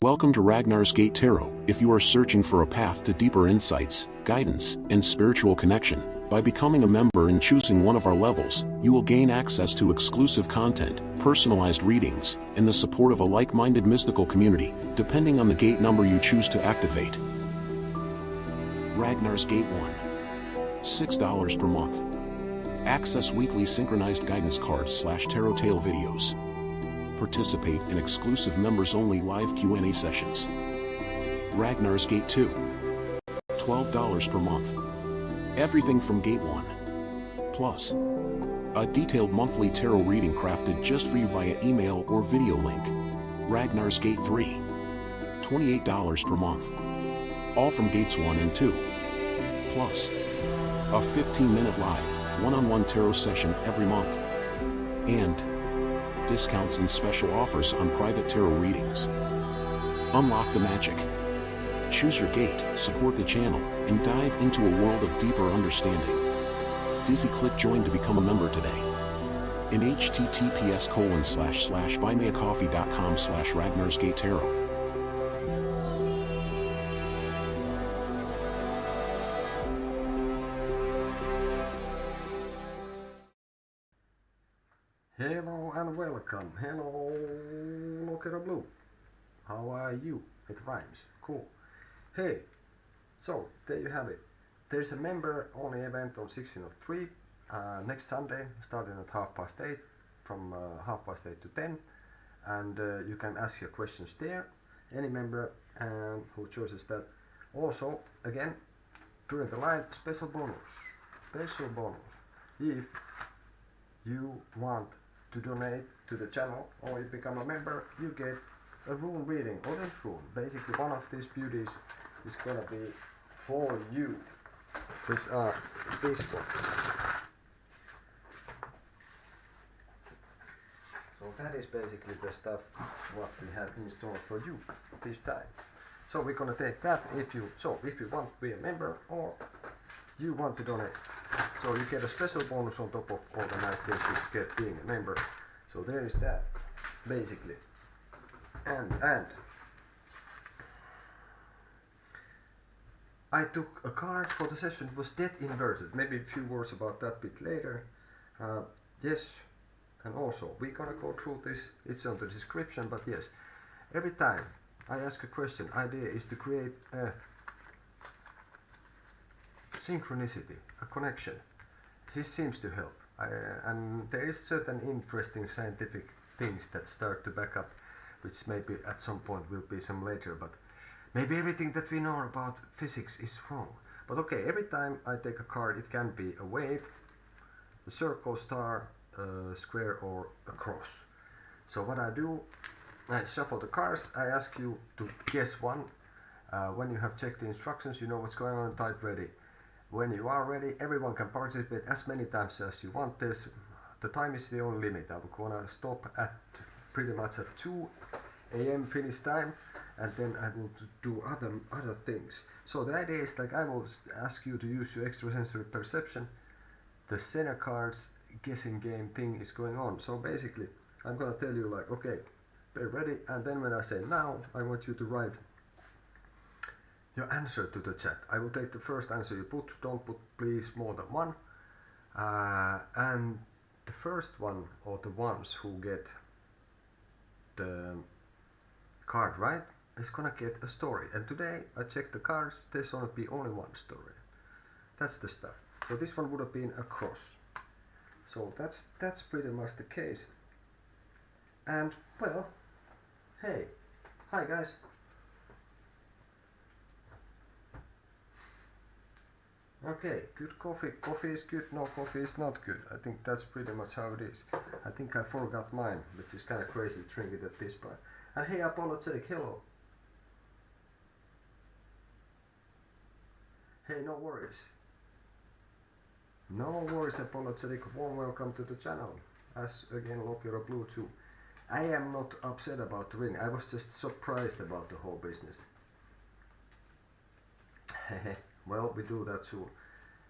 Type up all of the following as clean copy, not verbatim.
Welcome to Ragnar's Gate Tarot. If you are searching for a path to deeper insights, guidance, and spiritual connection, by becoming a member and choosing one of our levels, you will gain access to exclusive content, personalized readings, and the support of a like-minded mystical community, depending on the gate number you choose to activate. Ragnar's Gate 1. $6 per month. Access weekly synchronized guidance cards/tarot tale videos. Participate in exclusive members-only live Q&A sessions. Ragnar's Gate 2. $12 per month. Everything from Gate 1. Plus, a detailed monthly tarot reading crafted just for you via email or video link. Ragnar's Gate 3. $28 per month. All from Gates 1 and 2. Plus, a 15-minute live, one-on-one tarot session every month. And discounts and special offers on private tarot readings. Unlock the magic. Choose your gate, support the channel, and dive into a world of deeper understanding. Click join to become a member today. In https://buymeacoffee.com/ragnarsgatetarot. Hello and welcome. Hello, Locker Blue. How are you? It rhymes. Cool. Hey, so there you have it. There's a member-only event on 16th of 3 next Sunday, starting at 8:30, from 8:30 to 10, and you can ask your questions there. Any member who chooses that. Also, again, during the live, special bonus. If you want to donate to the channel or you become a member, you get a rune reading, orange rune. Basically, one of these beauties is gonna be for you. These are these ones. So that is basically the stuff what we have in store for you this time. So we're gonna take that if you want to be a member or you want to donate. So you get a special bonus on top of all the nice things you get being a member. So there is that, basically. And I took a card for the session. It was dead inverted. Maybe a few words about that bit later. Yes, and also we're gonna go through this. It's on the description, but yes, every time I ask a question, idea is to create a synchronicity, a connection. This seems to help, and there is certain interesting scientific things that start to back up, which maybe at some point will be some later, but maybe everything that we know about physics is wrong. But okay, every time I take a card, it can be a wave, a circle, star, a square, or a cross. So what I do, I shuffle the cards, I ask you to guess one. When you have checked the instructions, you know what's going on, type ready. When you are ready, everyone can participate as many times as you want. The time is the only limit. I'm gonna stop at pretty much at 2 AM Finnish time, and then I will do other things. So the idea is like I will ask you to use your extrasensory perception. The Zener cards guessing game thing is going on. So basically, I'm gonna tell you like, okay, be ready, and then when I say now, I want you to write your answer to the chat. I will take the first answer you put. Don't put please more than one. And the first one, or the ones who get the card right, is gonna get a story. And today I checked the cards, there's gonna be only one story. That's the stuff. So this one would have been a cross. So that's pretty much the case. And well, hey, hi guys. Okay, good coffee. Coffee is good, no coffee is not good. I think that's pretty much how it is. I think I forgot mine, which is kind of crazy to drink it at this point. And hey, apologetic, hello. Hey, no worries. No worries, apologetic. Warm welcome to the channel. As again, Locker Blue too. I am not upset about the ring. I was just surprised about the whole business. Well, we do that soon.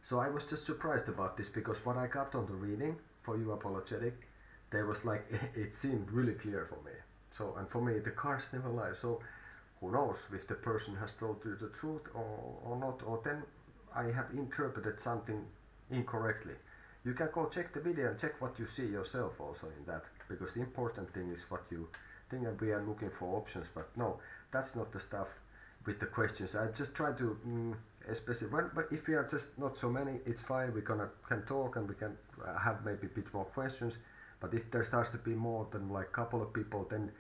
So I was just surprised about this because what I got on the reading for you apologetic, there was like it seemed really clear for me. So, and for me the cards never lie. So who knows if the person has told you the truth or not, or then I have interpreted something incorrectly. You can go check the video and check what you see yourself also in that, because the important thing is what you think, and we are looking for options, but no, that's not the stuff with the questions. I just try to, especially but if we are just not so many, it's fine, we can talk and we can have maybe a bit more questions, but if there starts to be more than like a couple of people, then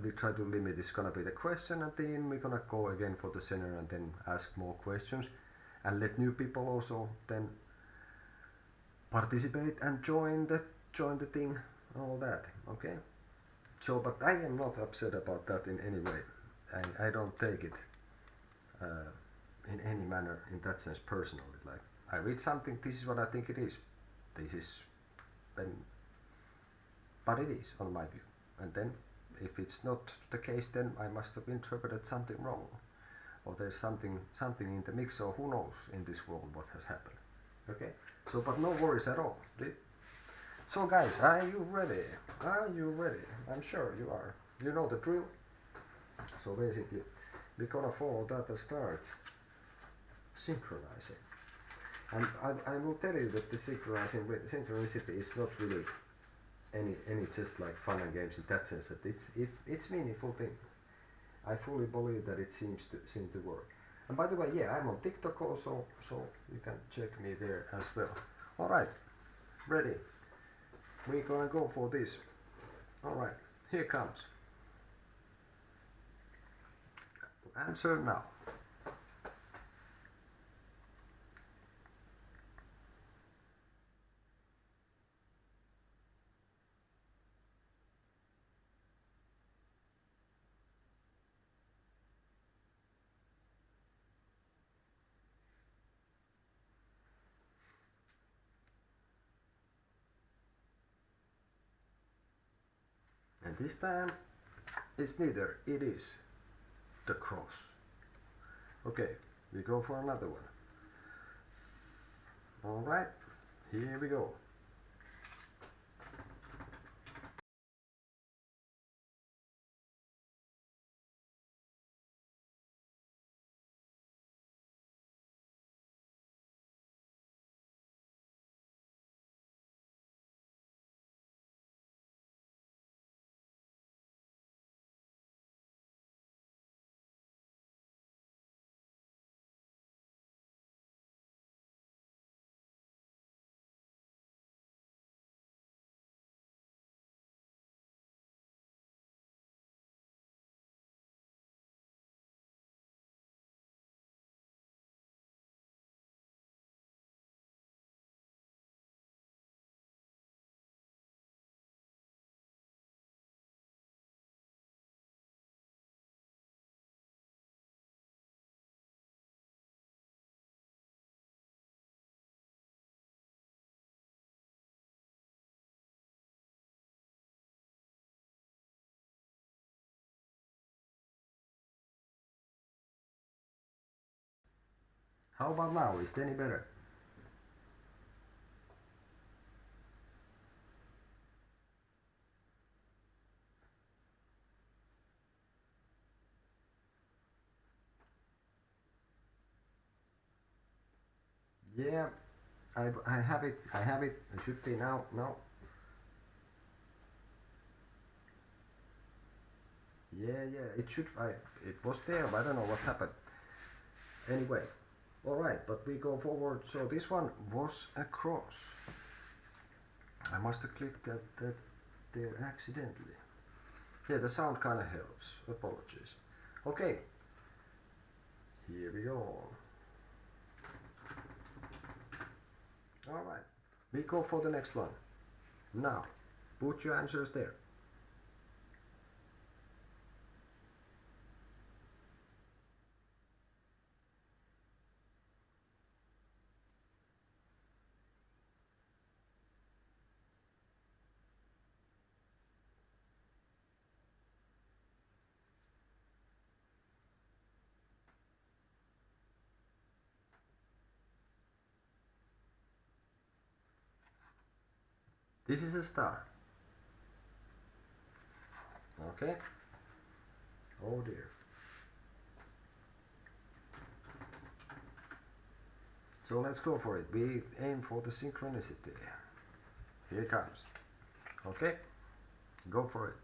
we try to limit. It's gonna be the question, and then we're gonna go again for the Zener and then ask more questions, and let new people also then participate and join the thing, all that. Okay. So, but I am not upset about that in any way. I don't take it in any manner in that sense personally. Like, I read something, this is what I think it is. This is then, but it is on my view. And then if it's not the case, then I must have interpreted something wrong, or there's something in the mix, or who knows in this world what has happened. Okay, so but no worries at all. So guys, are you ready? Are you ready? I'm sure you are. You know the drill. So basically we're gonna follow that and start synchronizing. And I will tell you that the synchronicity is not really any just like fun and games in that sense, that it's meaningful thing. I fully believe that it seems to work. And by the way, yeah, I'm on TikTok also, so you can check me there as well. Alright, ready. We're gonna go for this. Alright, here comes. Answer now. And this time it's neither, it is the cross. Okay, we go for another one. Alright, here we go. How about now? Is it any better? Yeah, I have it. It should be now. No. Yeah, it should. It was there, but I don't know what happened. Anyway, all right, but we go forward. So this one was a cross. I must have clicked that there accidentally. Yeah, the sound kind of helps. Apologies. Okay, here we go. All right, we go for the next one. Now, put your answers there. This is a star. Okay. Oh dear. So let's go for it. We aim for the synchronicity. Here it comes. Okay, go for it.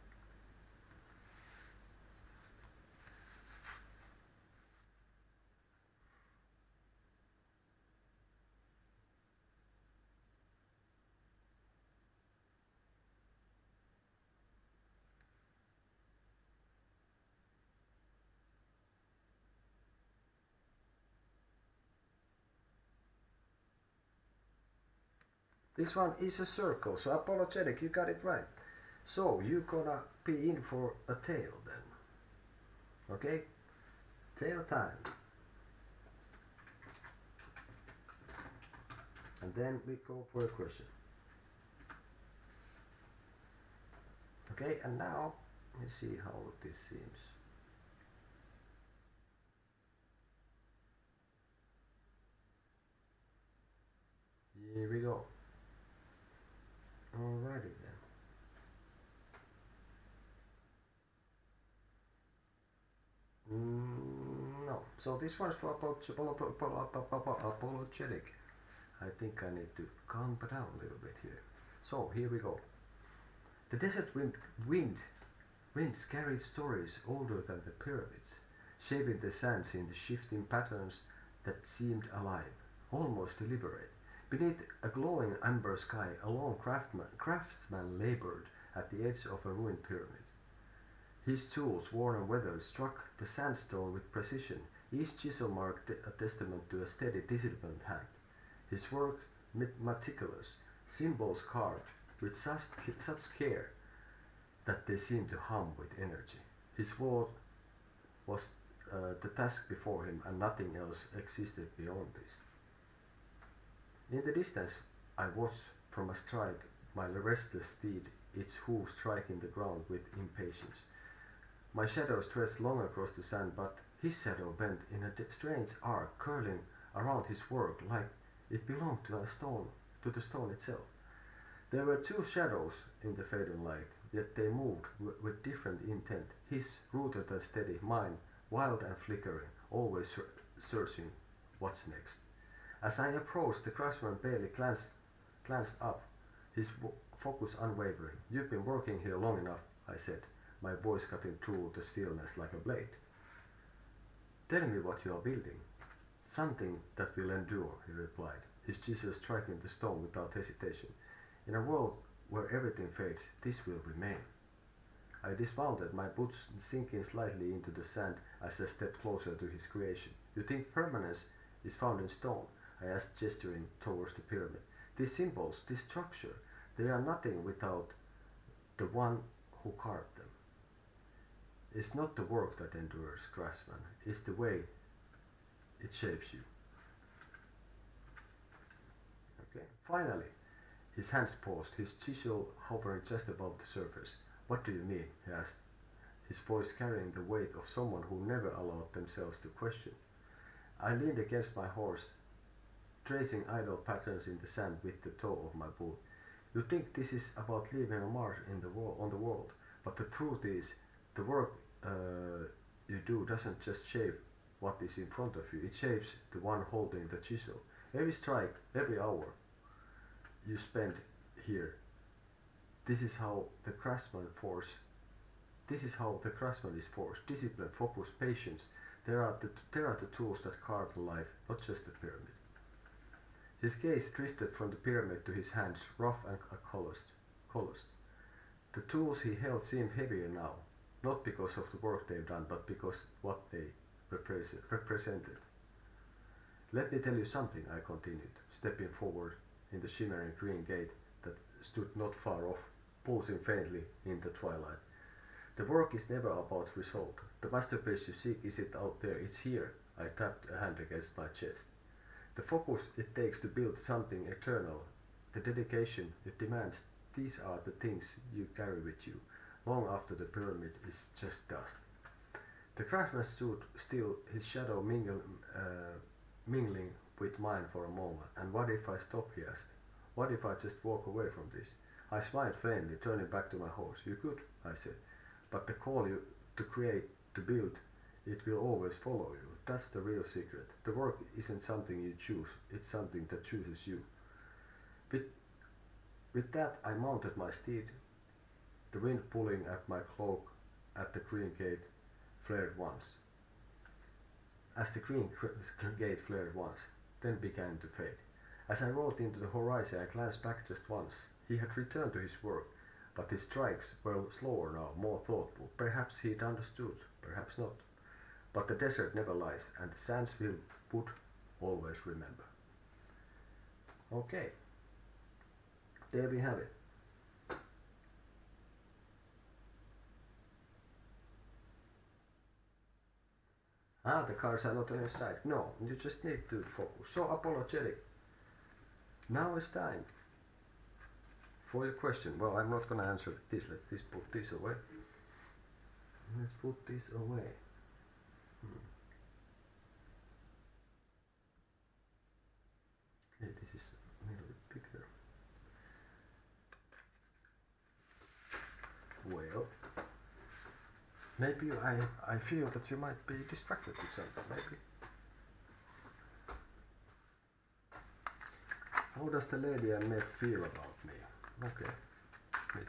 This one is a circle, so apologetic, you got it right. So you're gonna be in for a tail then. Okay? Tail time. And then we go for a question. Okay, and now let's see how this seems. Here we go. Alrighty then. No. So this one's for apologetic. I think I need to calm down a little bit here. So here we go. The desert winds carried stories older than the pyramids, shaping the sands into shifting patterns that seemed alive, almost deliberate. Beneath a glowing amber sky, a lone craftsman labored at the edge of a ruined pyramid. His tools, worn and weathered, struck the sandstone with precision. Each chisel marked a testament to a steady, disciplined hand. His work meticulous, symbols carved with such care that they seemed to hum with energy. His world was the task before him, and nothing else existed beyond this. In the distance, I watched from astride my restless steed, its hooves striking the ground with impatience. My shadow stretched long across the sand, but his shadow bent in a strange arc, curling around his work like it belonged to the stone itself. There were two shadows in the fading light, yet they moved with different intent, his rooted and steady, mine wild and flickering, always searching what's next. As I approached, the craftsman barely glanced up, his focus unwavering. "You've been working here long enough," I said, my voice cutting through the stillness like a blade. "Tell me what you are building." "Something that will endure," he replied, his chisel striking the stone without hesitation. "In a world where everything fades, this will remain." I dismounted, my boots sinking slightly into the sand as I stepped closer to his creation. "You think permanence is found in stone?" I asked, gesturing towards the pyramid. "These symbols, this structure, they are nothing without the one who carved them." "It's not the work that endures, craftsman, it's the way it shapes you." Okay. Finally, his hands paused, his chisel hovering just above the surface. "What do you mean?" he asked, his voice carrying the weight of someone who never allowed themselves to question. I leaned against my horse, tracing idle patterns in the sand with the toe of my boot. "You think this is about leaving a mark on the world, but the truth is, the work you do doesn't just shape what is in front of you, it shapes the one holding the chisel. Every strike, every hour you spend here, this is how the craftsman is forged. Discipline, focus, patience, they are the tools that carve the life, not just the pyramid." His gaze drifted from the pyramid to his hands, rough and calloused. The tools he held seemed heavier now, not because of the work they've done, but because what they represented. "Let me tell you something," I continued, stepping forward in the shimmering green gate that stood not far off, pulsing faintly in the twilight. "The work is never about result. The masterpiece you seek isn't out there, it's here." I tapped a hand against my chest. "The focus it takes to build something eternal, the dedication it demands, these are the things you carry with you, long after the pyramid is just dust." The craftsman stood still, his shadow mingling with mine for a moment. "And what if I stop?" he asked. "What if I just walk away from this?" I smiled faintly, turning back to my horse. "You could," I said, "but the call you to create, to build, it will always follow you. That's the real secret. The work isn't something you choose, it's something that chooses you. With that I mounted my steed. The wind pulling at my cloak at the green gate flared once. As the green gate flared once, then began to fade. As I rode into the horizon, I glanced back just once. He had returned to his work, but his strikes were slower now, more thoughtful. Perhaps he'd understood, perhaps not. But the desert never lies, and the sands would always remember. Okay, there we have it. The cards are not on your side. No, you just need to focus. So apologetic. Now it's time for your question. Well, I'm not gonna answer this. Let's just put this away. Let's put this away. Okay, this is a little bit bigger. Well, maybe I feel that you might be distracted with something, maybe. How does the lady I met feel about me? Okay, let me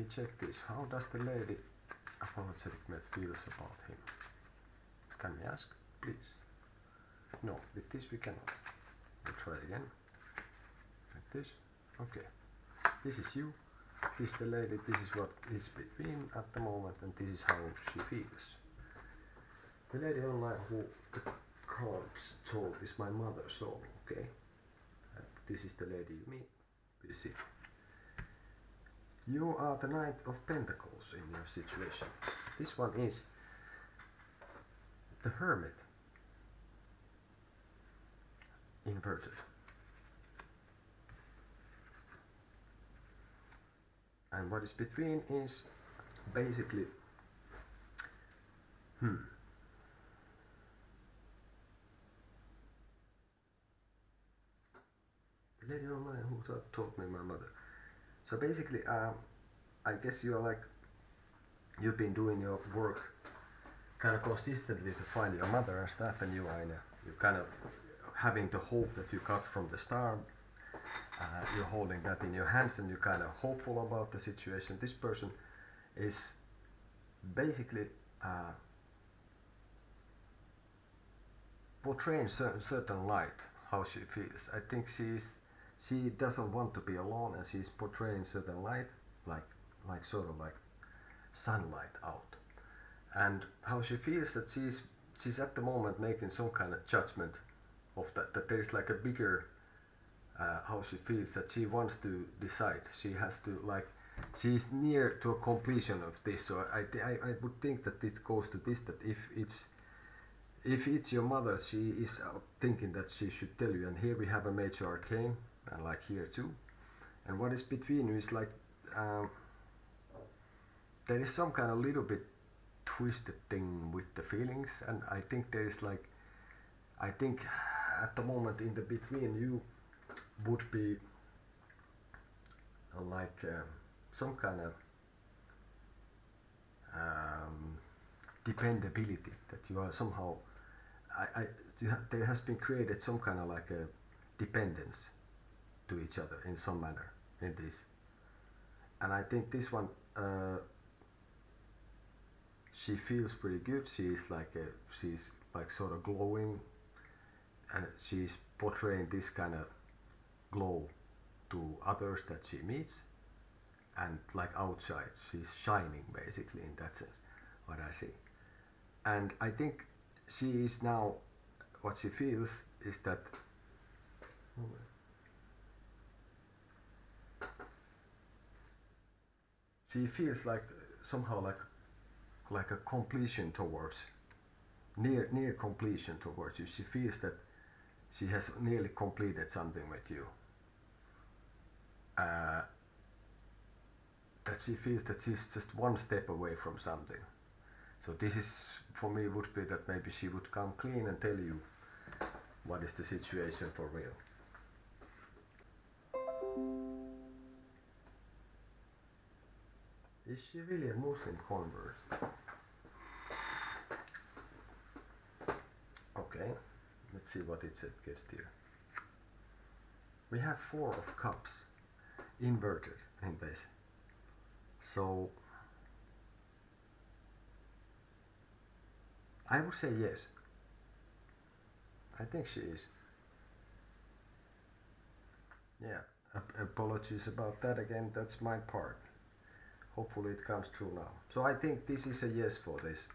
check this. How does the lady apologetic met feels about him? Can we ask, please? No, with this we cannot. We'll try again. Like this. Okay. This is you. This is the lady. This is what is between at the moment, and this is how she feels. The lady online who the cards told is my mother soul. Okay. This is the lady you meet. You see. You are the Knight of Pentacles in your situation. This one is the Hermit. Inverted. And what is between is basically the lady online who taught me my mother. So basically, I guess you are like, you've been doing your work kind of consistently to find your mother and stuff, and you are you kind of having the hope that you got from the star. You're holding that in your hands, and you're kind of hopeful about the situation. This person is basically portraying certain light, how she feels. I think she doesn't want to be alone, and she's portraying certain light, like sort of like sunlight out. And how she feels that she's at the moment making some kind of judgment of that there is like a bigger how she feels, that she wants to decide. She has to, like, she's near to a completion of this. So I would think that this goes to this, that if it's your mother, she is thinking that she should tell you. And here we have a major arcane, and like here too. And what is between you is like there is some kind of little bit twisted thing with the feelings, and I think there is like, I think at the moment in the between you would be like some kind of dependability, that you are somehow there has been created some kind of like a dependence to each other in some manner in this. And I think this one she feels pretty good. She's like sort of glowing, and she's portraying this kind of glow to others that she meets, and like outside she's shining basically, in that sense, what I see. And I think she is now, what she feels is that she feels like somehow like a completion towards, near completion towards you. She feels that she has nearly completed something with you. That she feels that she's just one step away from something. So this is, for me, would be that maybe she would come clean and tell you what is the situation for real. Is she really a Muslim convert? see what it gets here. We have 4 of cups inverted in this. So I would say yes. I think she is. Yeah, apologies about that again, that's my part. Hopefully it comes true now. So I think this is a yes for this.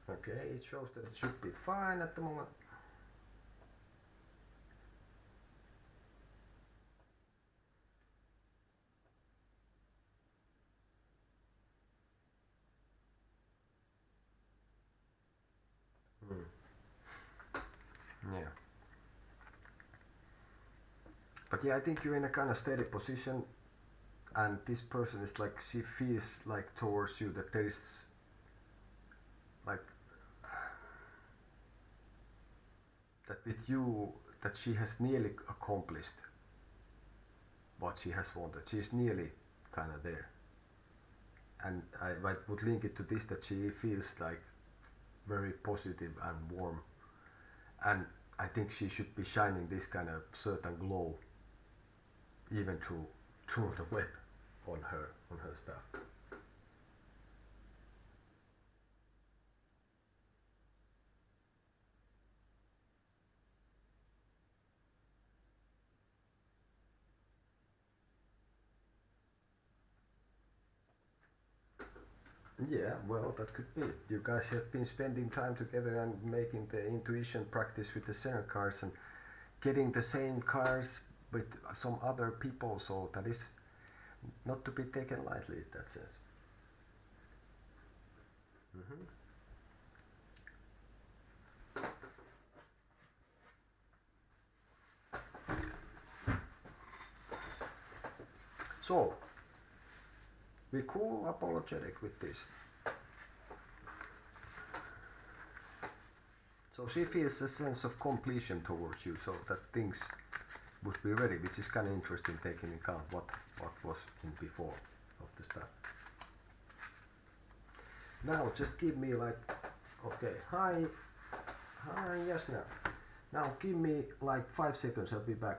Okay, it shows that it should be fine at the moment. Yeah. But yeah, I think you're in a kind of steady position, and this person is like, she feels like towards you that there is like that with you, that she has nearly accomplished what she has wanted. She is nearly kind of there. And I would link it to this, that she feels like very positive and warm, and I think she should be shining this kind of certain glow even through the web on her stuff. Yeah, well, that could be. You guys have been spending time together and making the intuition practice with the Zener cards and getting the same cards with some other people, so that is not to be taken lightly in that sense. So, be cool, apologetic with this. So she feels a sense of completion towards you, so that things would be ready, which is kind of interesting, taking into account what was in before of the stuff. Now just give me like, okay, hi, yes, now give me like 5 seconds, I'll be back.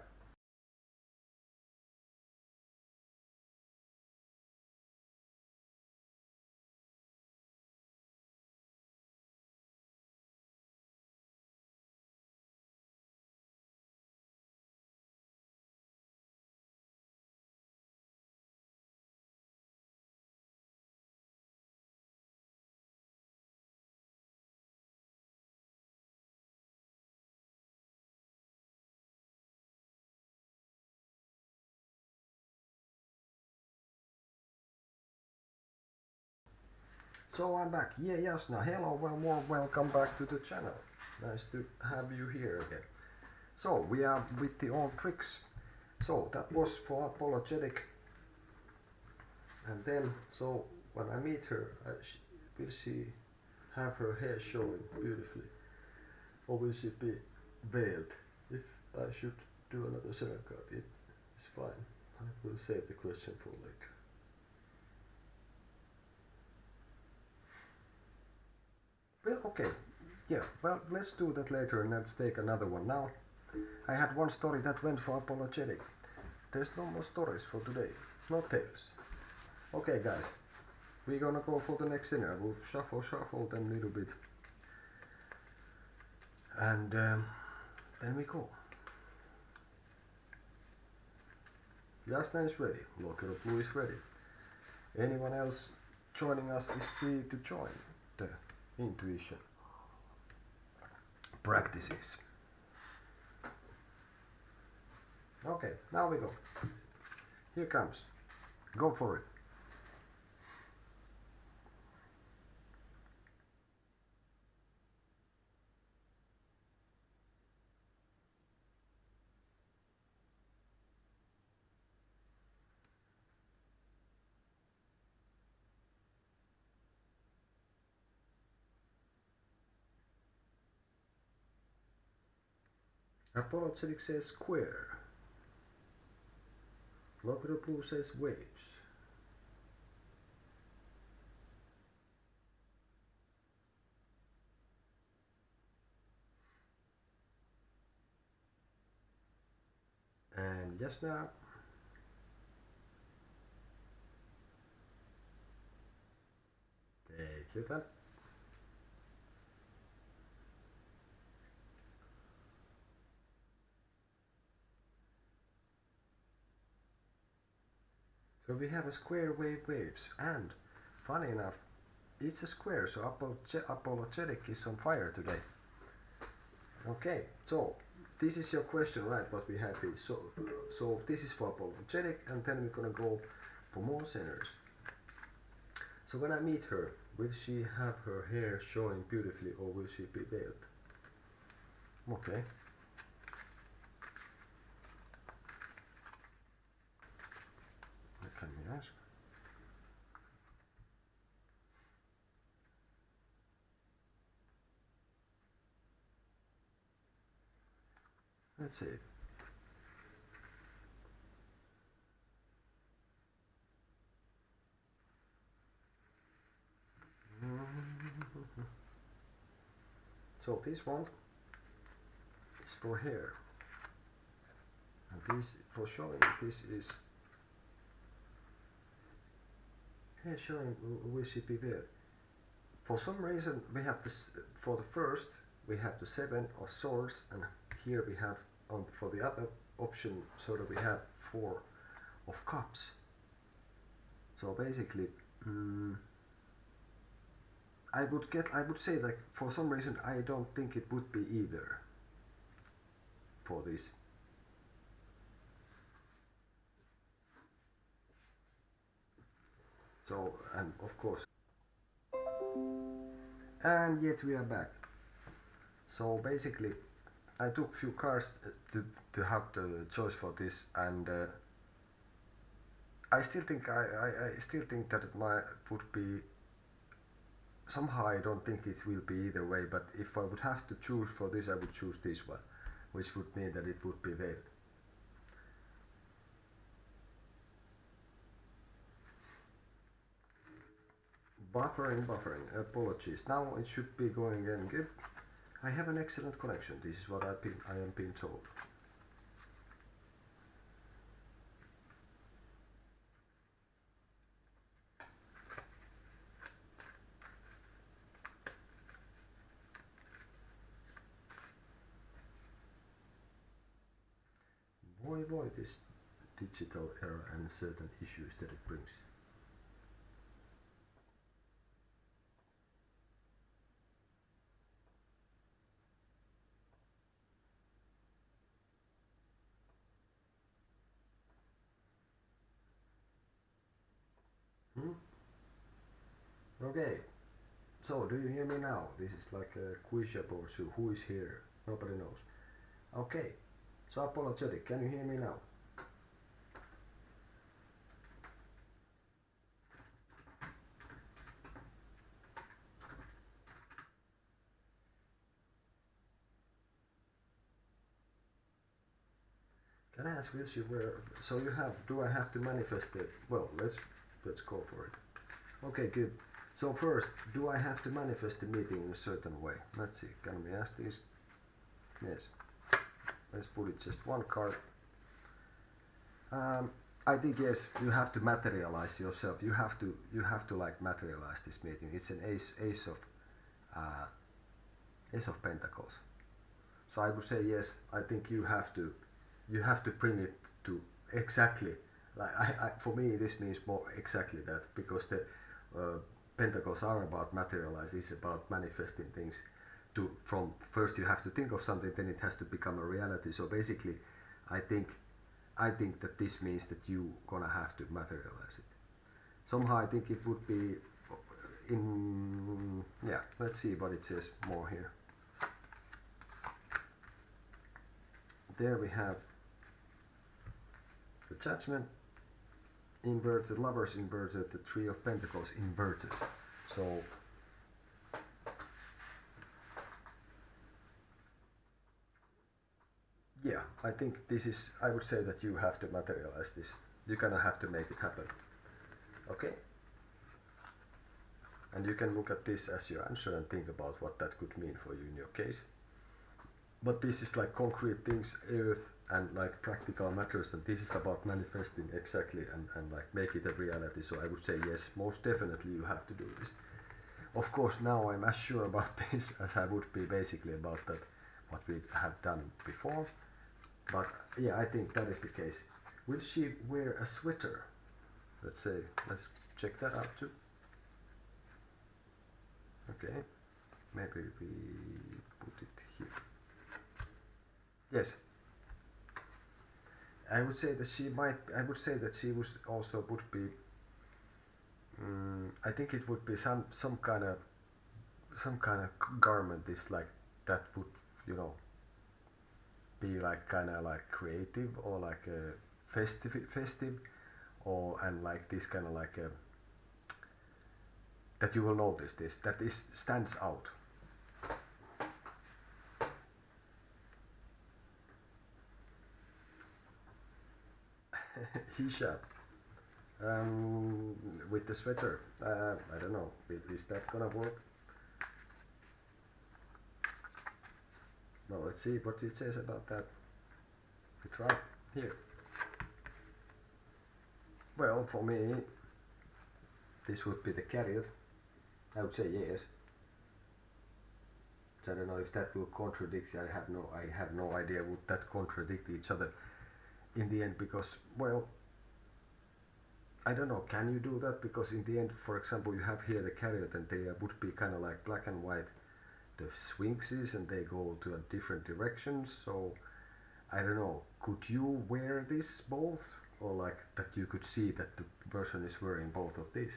So I'm back. Yeah, yes, now hello, well, welcome back to the channel. Nice to have you here again. So we are with the old tricks. So that was for apologetic. And then, so when I meet her, will she have her hair showing beautifully? Or will she be veiled? If I should do another Zener card, it is fine. I will save the question for later. Well, okay, yeah, well, let's do that later and let's take another one now. I had one story that went for apologetic. There's no more stories for today, no tales. Okay, guys, we're gonna go for the next Zener. We'll shuffle them a little bit. And then we go. Jasna is ready, Locker of Blue is ready. Anyone else joining us is free to join the intuition practices. Okay, now we go. Here comes. Go for it. Apologetic says square. Locator Blue says waves. And yes now. Take your time. So we have a square wave waves, and funny enough, it's a square, so apologetic is on fire today. Okay, so this is your question, right? What we have is so this is for apologetic, and then we're gonna go for more Zeners. So when I meet her, will she have her hair showing beautifully, or will she be veiled? Okay. What can we ask? Let's see. So this one is for hair, and this for showing. This is hair showing. Will she be veiled? For some reason, we have this. For the first, we have the 7 of swords, and here we have for the other option, so that we have 4 of cups. So basically, I would say that for some reason I don't think it would be either for this. So, and of course, and yet we are back. So basically, I took few cards to have the choice for this, and I still think I still think that it would be. Somehow I don't think it will be either way, but if I would have to choose for this, I would choose this one, which would mean that it would be veiled. Buffering, apologies. Now it should be going again good. I have an excellent connection. This is what I am being told. Boy, this digital error and certain issues that it brings. Okay, so do you hear me now? This is like a quiz or so. Who is here? Nobody knows. Okay, so apologetic. Can you hear me now? Can I ask this? So you have? Do I have to manifest it? Well, let's go for it. Okay, good. So first, do I have to manifest the meeting in a certain way? Let's see. Can we ask this? Yes. Let's put it just one card. I think yes. You have to materialize yourself. You have to like materialize this meeting. It's an ace of pentacles. So I would say yes. I think you have to bring it to exactly. Like for me, this means more exactly that, because the pentacles are about materialize. It's about manifesting things. From first you have to think of something, then it has to become a reality. So basically, I think that this means that you gonna have to materialize it. Somehow I think it would be in, yeah, let's see what it says more here. There we have the Judgment inverted, Lovers inverted, the Three of Pentacles inverted. So yeah, I think this is, I would say that you have to materialize this. You're gonna have to make it happen. Okay? And you can look at this as your answer and think about what that could mean for you in your case. But this is like concrete things, earth, and like practical matters, and this is about manifesting exactly and like make it a reality. So I would say yes, most definitely you have to do this. Of course, now I'm as sure about this as I would be basically about that what we have done before. But yeah, I think that is the case. Will she wear a sweater? Let's check that out too. Okay, maybe we put it here. Yes, I would say that she might. I would say that she was also would be. I think it would be some kind of garment is like that would, you know, be like kind of like creative or like a festive, or and like this kind of like a, that you will notice this, that is stands out. Hijab, with the sweater. I don't know. Is that gonna work? Well, let's see what it says about that. We try here. Well, for me, this would be the carrier. I would say yes. So I don't know if that will contradict. I have no idea would that contradict each other in the end, because, well, I don't know, can you do that? Because in the end, for example, you have here the carrier and they would be kind of like black and white, the sphinxes, and they go to a different directions. So I don't know, could you wear this both, or like that you could see that the person is wearing both of these?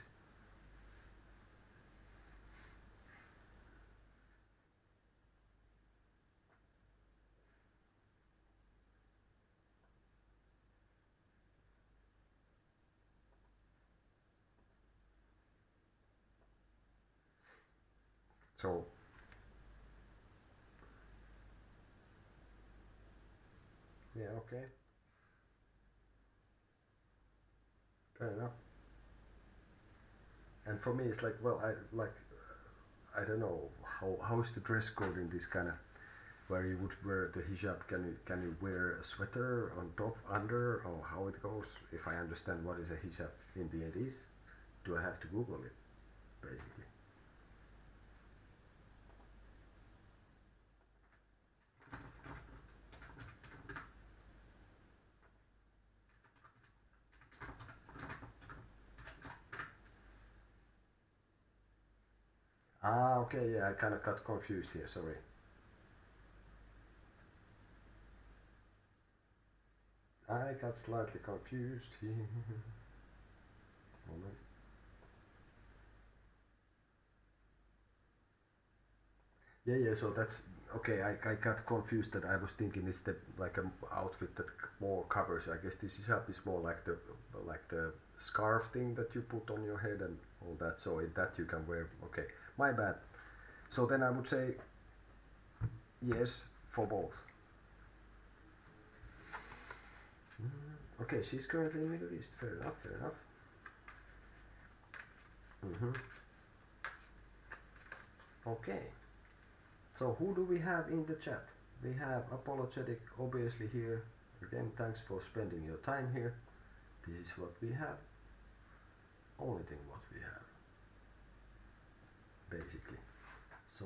So yeah, okay, fair enough. And for me, it's like, well, I don't know how's the dress code in this kind of, where you would wear the hijab. Can you wear a sweater on top, under, or how it goes? If I understand what is a hijab in the end is, do I have to Google it basically? Ah, okay, yeah, I kind of got confused here. Sorry. I got slightly confused here. Moment. Yeah, so that's okay. I got confused that I was thinking it's the like a outfit that more covers. I guess this hijab is more like the scarf thing that you put on your head and all that. So in that you can wear. Okay, my bad. So then I would say yes for both. Okay, she's currently in Middle East. Fair enough. Fair enough. Okay. So who do we have in the chat? We have Apologetic, obviously here. Again, thanks for spending your time here. This is what we have. Only thing what we have, basically. So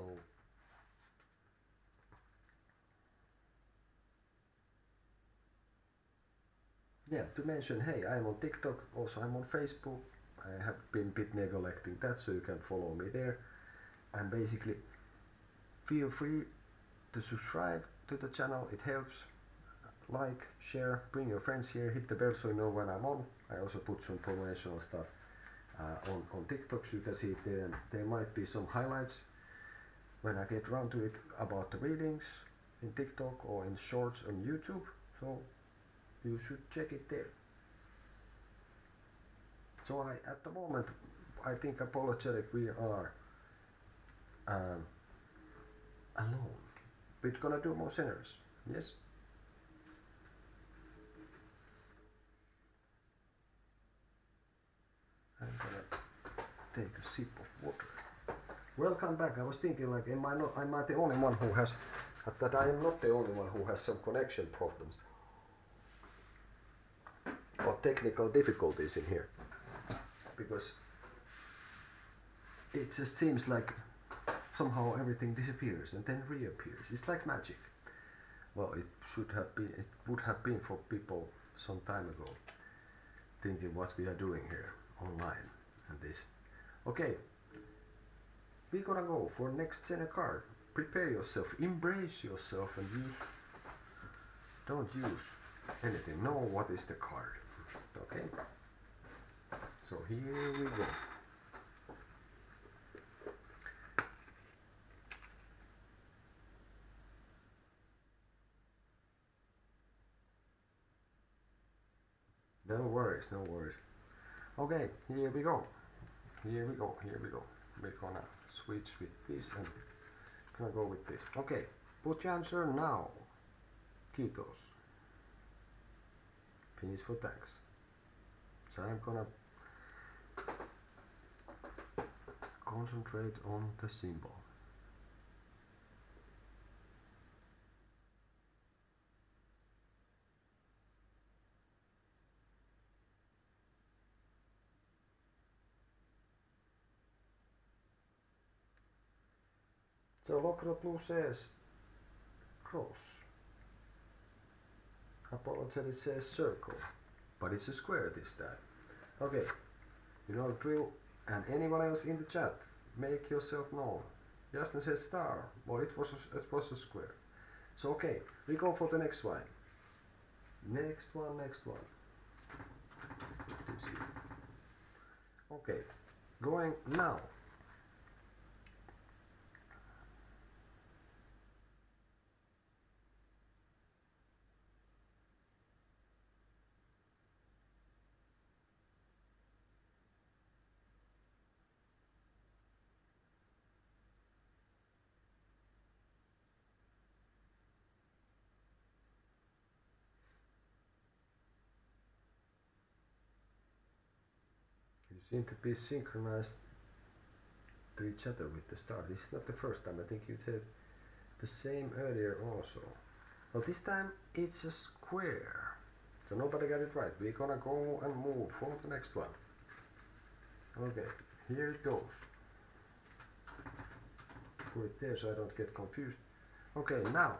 yeah, to mention, hey, I'm on TikTok, also I'm on Facebook. I have been a bit neglecting that, so you can follow me there. And basically, feel free to subscribe to the channel, it helps. Like, share, bring your friends here, hit the bell so you know when I'm on. I also put some promotional stuff on TikTok, so you can see it there, and there might be some highlights when I get around to it about the readings in TikTok or in shorts on YouTube, so you should check it there. So at the moment, I think Apologetic we are alone. We're gonna do more Zeners, yes? take a sip of water. Welcome back. I was thinking like, am I the only one who has, that I am not the only one who has some connection problems or technical difficulties in here, because it just seems like somehow everything disappears and then reappears. It's like magic. Well, it would have been for people some time ago, thinking what we are doing here online and this. Okay, we're gonna go for next Zener card. Prepare yourself, embrace yourself, and don't use anything. Know what is the card. Okay, so here we go. No worries, no worries. Okay, here we go. Here we go, here we go. We're gonna switch with this and gonna go with this. Okay, put your answer now. Kiitos. Finish for thanks. So I'm gonna concentrate on the symbol. So Lokro Blue says cross. Apologetic says circle, but it's a square this time. Okay, you know the drill. And anyone else in the chat, make yourself known. Justin says star, well it was a square. So okay, we go for the next one. Next one. Okay, going now. You seem to be synchronized to each other with the star. This is not the first time. I think you said the same earlier also. Well, this time it's a square. So nobody got it right. We're gonna go and move for the next one. Okay, here it goes. Put it there so I don't get confused. Okay, now.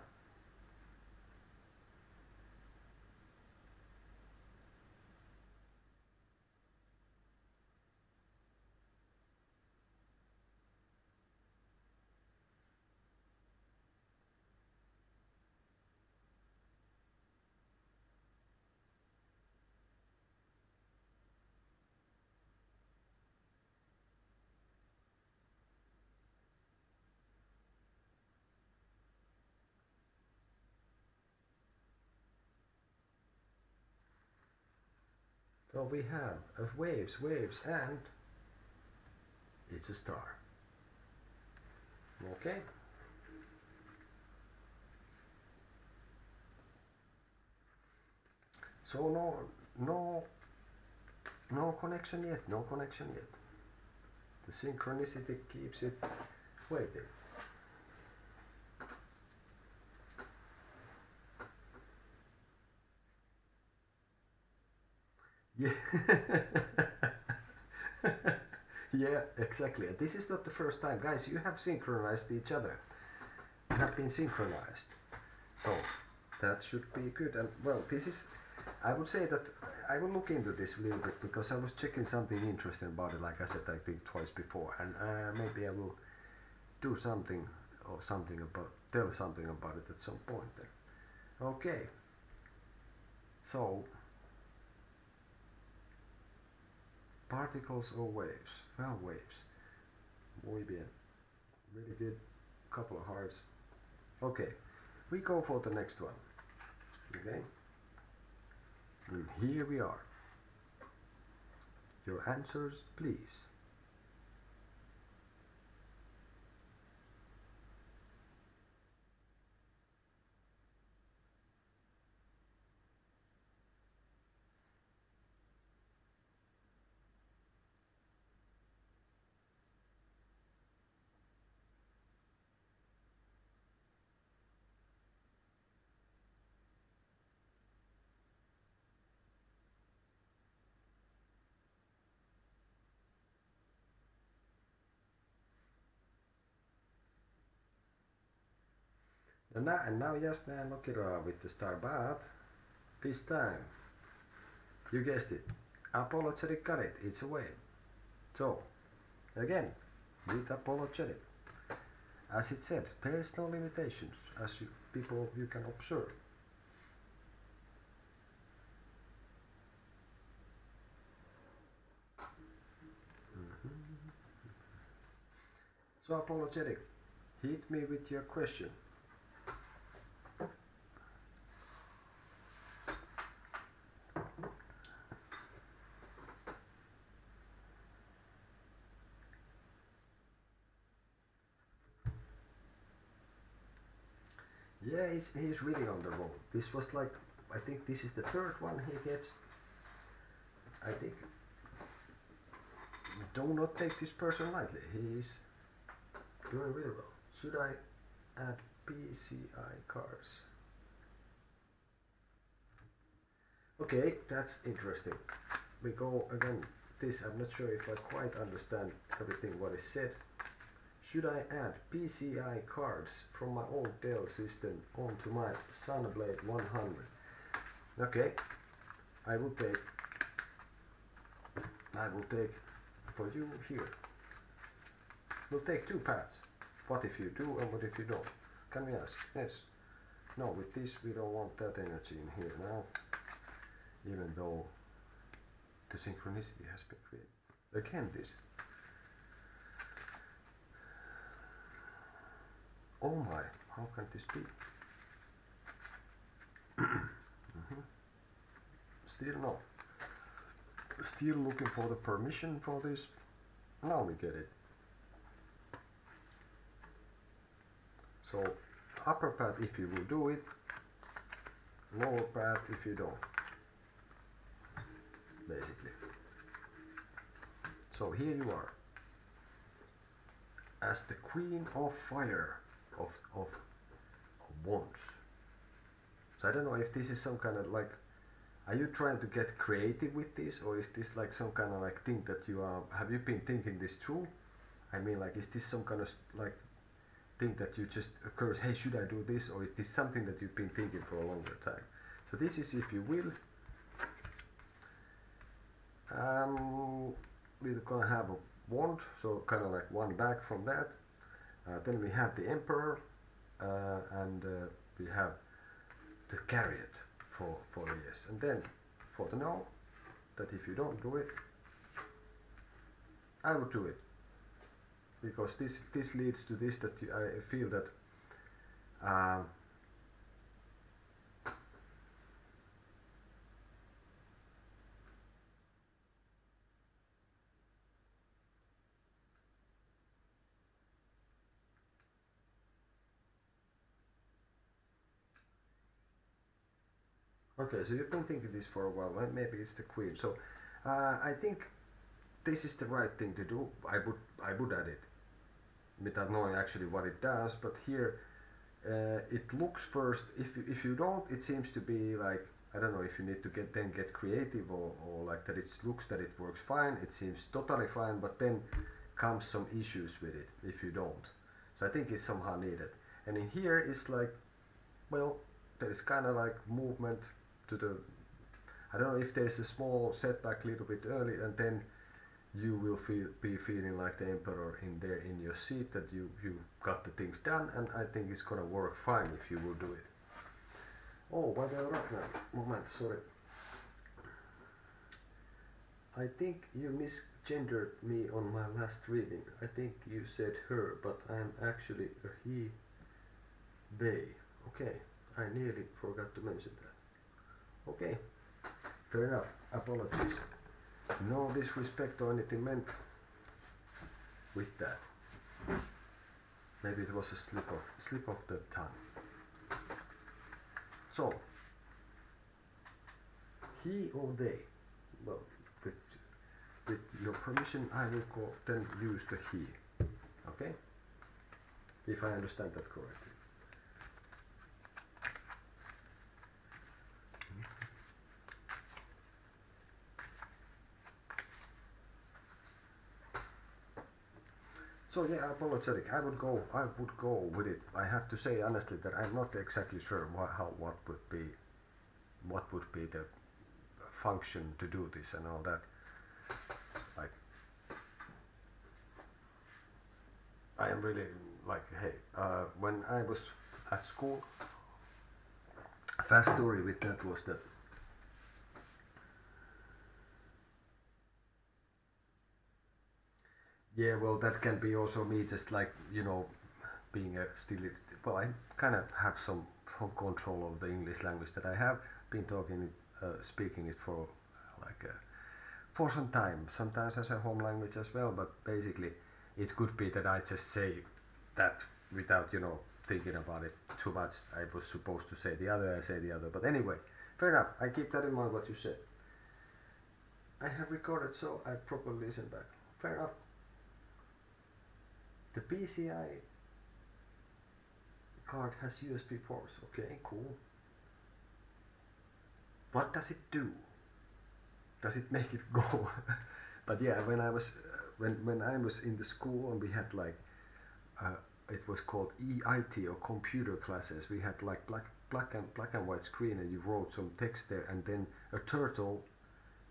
So we have waves, and it's a star. Okay. So no connection yet, no connection yet. The synchronicity keeps it waiting. Yeah. Yeah, exactly. And this is not the first time, guys. You have synchronized each other. You have been synchronized. So that should be good. And well, this is, I would say that I will look into this a little bit because I was checking something interesting about it. Like I said, I think twice before, and maybe I will do something or tell something about it at some point. Then. Okay. So. Particles or waves? Well, waves. Muy bien. Really good. Couple of hearts. Okay, we go for the next one. Okay, and here we are. Your answers, please. And now just look it up with the star, but this time, you guessed it, apologetic got it, it's away. So, again, with apologetic, as it said, there is no limitations, as you can observe. So apologetic, hit me with your question. Yeah, he's really on the roll. This was like, I think this is the third one he gets. I think, do not take this person lightly. He is doing really well. Should I add PCI cards? Okay, that's interesting. We go again. This, I'm not sure if I quite understand everything what is said. Should I add PCI cards from my old Dell system onto my Sunblade 100? Okay, I will take for you here. We'll take 2 paths. What if you do and what if you don't? Can we ask? Yes. No, with this we don't want that energy in here now, even though the synchronicity has been created. Again this. Oh my, how can this be? Still no. Still looking for the permission for this. Now we get it. So upper path if you will do it, lower path if you don't. Basically. So here you are. As the Queen of Fire of Wands. So I don't know if this is some kind of like, are you trying to get creative with this, or is this like some kind of like thing that you are, have you been thinking this through? I mean, like, is this some kind of like thing that you just occurs, hey, should I do this, or is this something that you've been thinking for a longer time? So this is, if you will, we're gonna have a wand, so kind of like one back from that. Then we have the Emperor, and we have the Chariot for the yes, and then for the no, that if you don't do it, I would do it, because this leads to this, that I feel that okay, so you've been thinking this for a while, right? Maybe it's the Queen. So I think this is the right thing to do. I would add it without knowing actually what it does. But here it looks first. If you don't, it seems to be like, I don't know if you need to get creative, or like that. It looks that it works fine. It seems totally fine, but then comes some issues with it if you don't. So I think it's somehow needed. And in here it's like, well, there is kind of like movement to the, I don't know if there's a small setback a little bit early, and then you will be feeling like the Emperor in there in your seat, that you got the things done, and I think it's gonna work fine if you will do it. Oh, by the Ragnar, moment, sorry. I think you misgendered me on my last reading. I think you said her, but I'm actually a he, they. Okay, I nearly forgot to mention that. Okay, fair enough, apologies. No disrespect or anything meant with that. Maybe it was a slip of the tongue. So, he or they, well, with your permission I will then use the he, okay? If I understand that correctly. So yeah, apologetic. I would go with it. I have to say honestly that I'm not exactly sure what would be the function to do this and all that. Like, I am really like, hey, when I was at school, a fast story with that was that yeah, well, that can be also me just like, being a still, well, I kind of have some control of the English language that I have been speaking it for like for some time, sometimes as a home language as well, but basically it could be that I just say that without, thinking about it too much. I was supposed to say the other, I say the other, but anyway, fair enough. I keep that in mind what you said. I have recorded, so I probably listen back. Fair enough. The PCI card has USB ports. Okay, cool. What does it do? Does it make it go? But yeah, when I was when I was in the school and we had like it was called EIT or computer classes. We had like black and white screen, and you wrote some text there, and then a turtle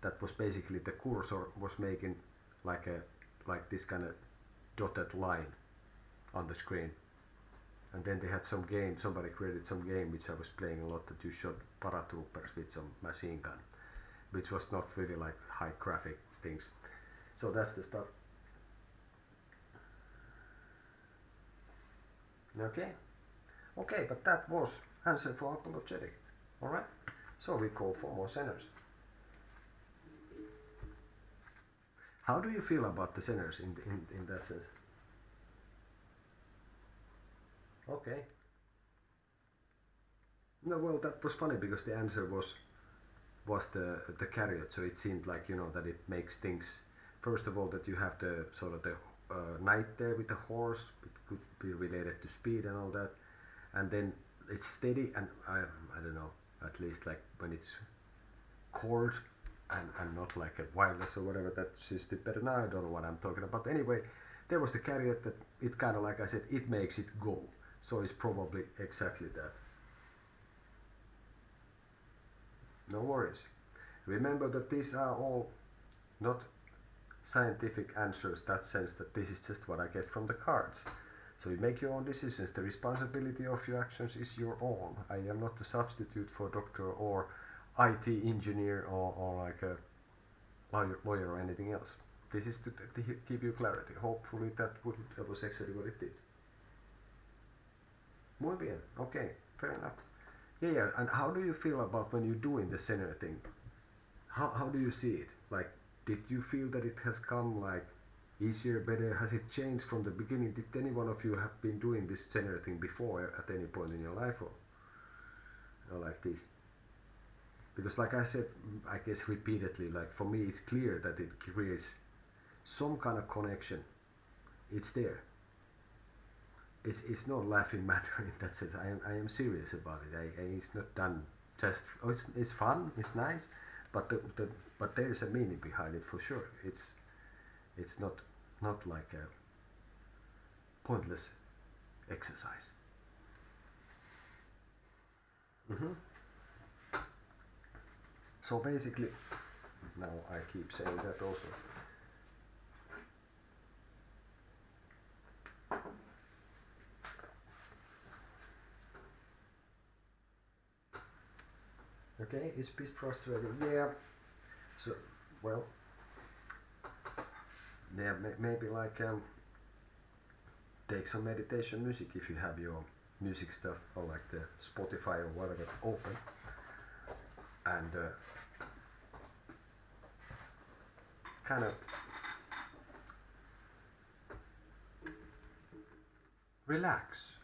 that was basically the cursor was making like this kind of dotted line on the screen. And then they had some game, somebody created some game which I was playing a lot, that you shot paratroopers with some machine gun, which was not really like high graphic things. So that's the stuff. Okay, okay, but that was answer for apologetic. Alright, so we go for more Zeners. How do you feel about the Zeners in that sense? Okay. No, well, that was funny because the answer was the chariot, so it seemed like, that it makes things, first of all, that you have the sort of the knight there with the horse. It could be related to speed and all that, and then it's steady, and I don't know, at least like when it's cord and not like a wireless or whatever, that's just better. Now I don't know what I'm talking about. Anyway, there was the chariot that it kind of, like I said, it makes it go, so it's probably exactly that. No worries. Remember that these are all not scientific answers, that sense that this is just what I get from the cards. So you make your own decisions. The responsibility of your actions is your own. I am not a substitute for doctor or IT engineer or like a lawyer or anything else. This is to give you clarity. Hopefully that was actually what it did. Muy bien. Okay, fair enough. Yeah, and how do you feel about when you're doing the Zener thing? How do you see it? Like, did you feel that it has come like easier, better? Has it changed from the beginning? Did any one of you have been doing this Zener thing before at any point in your life, or like this? Because like I said, I guess repeatedly, like for me it's clear that it creates some kind of connection. It's there. It's not laughing matter in that sense. I am serious about it. It's not done just. Oh, it's fun. It's nice, but but there is a meaning behind it for sure. It's not like a pointless exercise. So basically, now I keep saying that also. Okay, it's a bit frustrating. Yeah. So, well, yeah, maybe like take some meditation music if you have your music stuff or like the Spotify or whatever open, and kind of relax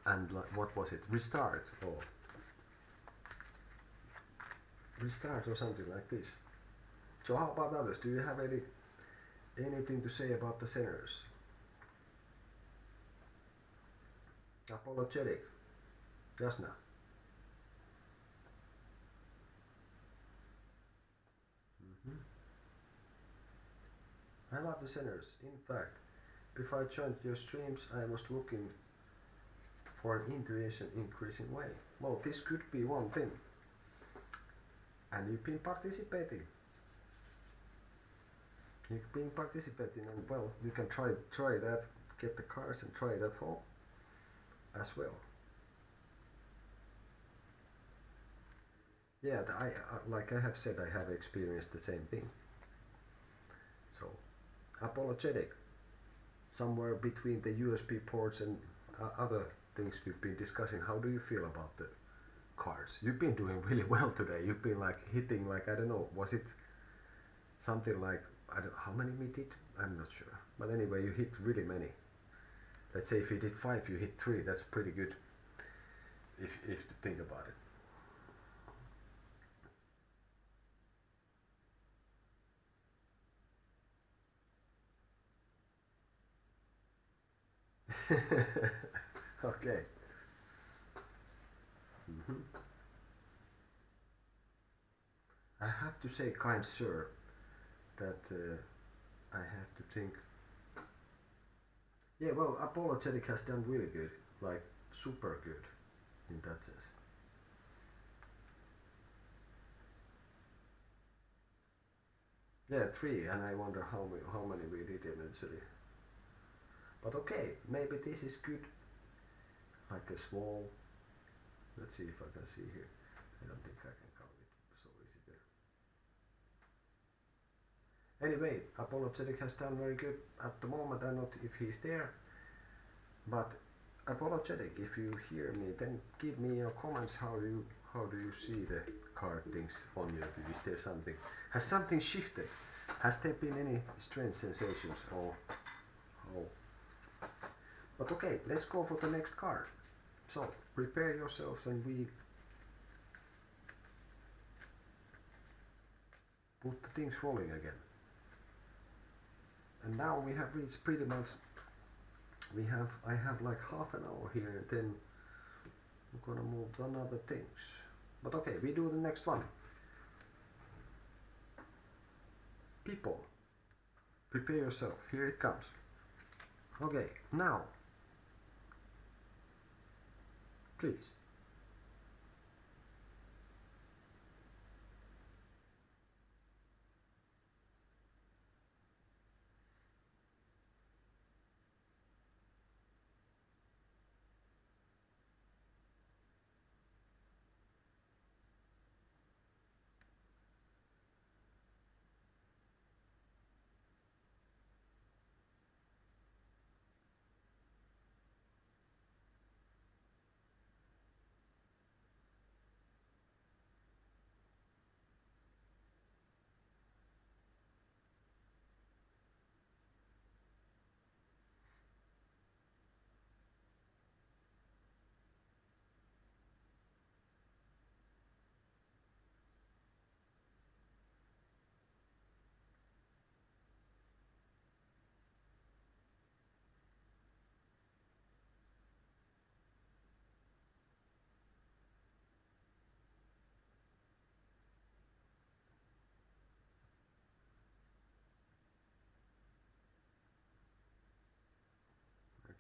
and like, what was it? Restart or something like this. So how about others? Do you have anything to say about the Zeners? Apologetic, just now. I love the Zeners. In fact, If I joined your streams, I was looking for an intuition increasing way. Well, this could be one thing. And you've been participating. You've been participating, and well, you can try that, get the cards and try it at home as well. Yeah, like I have said, I have experienced the same thing. So, apologetic, somewhere between the USB ports and other things we've been discussing. How do you feel about the cards? You've been doing really well today. You've been like hitting, like, I don't know, was it something like, I don't know how many we did? I'm not sure. But anyway, you hit really many. Let's say if you did 5, you hit 3. That's pretty good if to think about it. Okay. I have to say, kind sir, that I have to think. Yeah, well, apologetic has done really good, like super good in that sense. Yeah, 3, and I wonder how many we did eventually. But okay, maybe this is good. Like a small. Let's see if I can see here. I don't think I can count it so easy there. Anyway, apologetic has done very good at the moment. I'm not if he's there, but apologetic, if you hear me, then give me your comments. How do you see the card things on you? Is there something? Has something shifted? Has there been any strange sensations or? But okay, let's go for the next card. So prepare yourselves and we put the things rolling again. And now we have reached pretty much, I have like half an hour here, and then I'm gonna move to another things. But okay, we do the next one. People, prepare yourself, here it comes. Okay, now, please.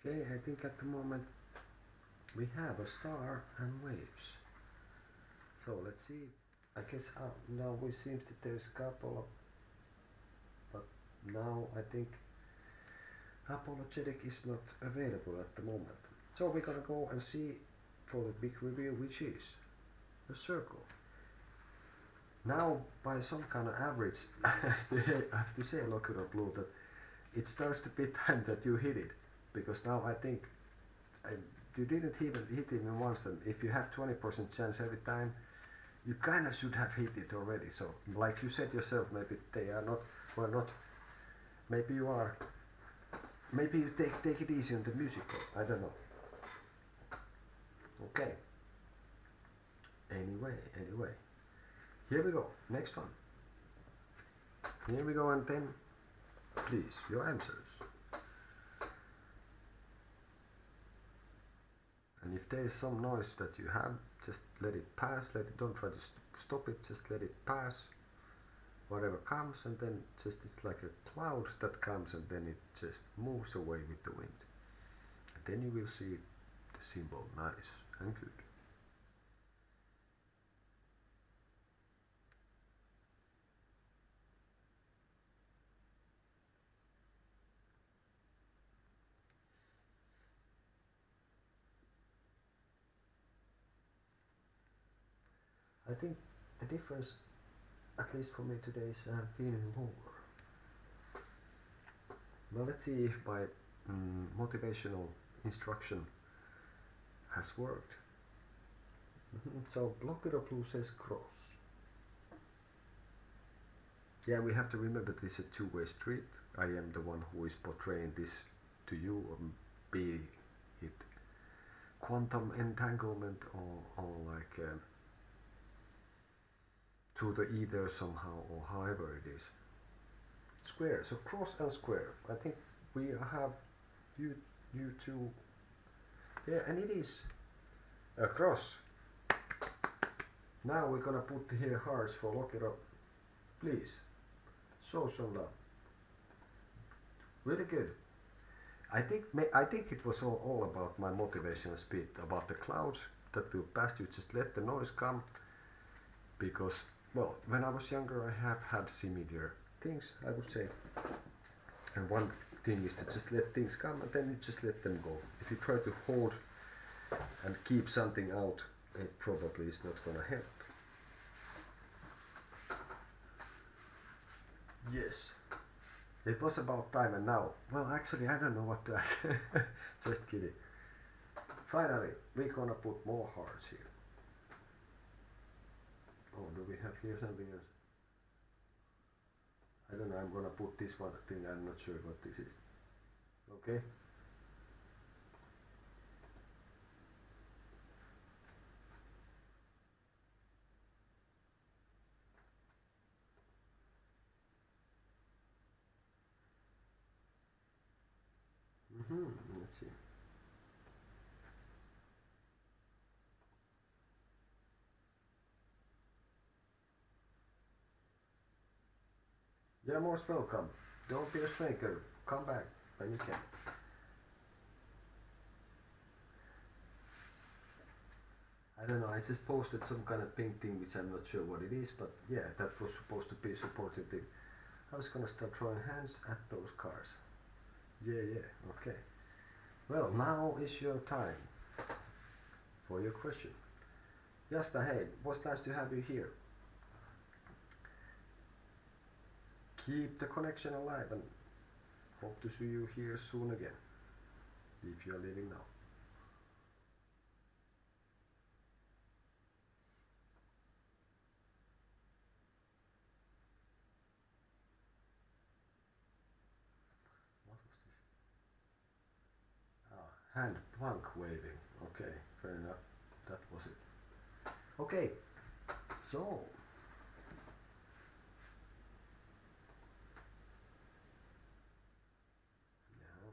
Okay, I think at the moment we have a star and waves. So let's see. I guess now we seems that there's a couple of, but now I think apologetic is not available at the moment. So we're gonna go and see for the big reveal, which is a circle. Now by some kind of average, I have to say, Locutor Blue, that it starts to be time that you hit it, because now I think you didn't even hit it once, and if you have 20% chance every time, you kind of should have hit it already. So like you said yourself, maybe they are not, well, not, maybe you are, maybe you take it easy on the musical, I don't know. Okay, anyway, here we go, next one. Here we go, and then please, your answers. And if there is some noise that you have, just let it pass. Don't try to stop it, just let it pass. whatever comes, and then just it's like a cloud that comes and then it just moves away with the wind. And then you will see the symbol nice and good. I think the difference, at least for me today, is feeling more. Well, let's see if my motivational instruction has worked. So Blockero Blue says cross. Yeah, we have to remember this is a two-way street. I am the one who is portraying this to you, be it quantum entanglement or like through the ether somehow, or however it is. Square, so cross and square. I think we have you two. Yeah, and it is a cross. Now we're gonna put here hearts for lock it up. Please, show some love. Really good. I think it was all about my motivational speed, about the clouds that will pass you. Just let the noise come, because well, when I was younger, I have had similar things, I would say. And one thing is to just let things come and then you just let them go. If you try to hold and keep something out, it probably is not gonna help. Yes, it was about time, and now, well, actually, I don't know what to ask. Just kidding. Finally, we're gonna put more hearts here. Oh, do we have here something else? I don't know, I'm gonna put this one thing, I'm not sure what this is. Okay. Let's see. You're most welcome. Don't be a stranger. Come back when you can. I don't know, I just posted some kind of pink thing which I'm not sure what it is, but yeah, that was supposed to be supportive. I was gonna start drawing hands at those cards. Yeah, okay. Well, now is your time for your question. Jasta, hey, it was nice to have you here. Keep the connection alive and hope to see you here soon again, if you're living now. What was this? Ah, hand plank waving. Okay, fair enough. That was it. Okay, so yeah.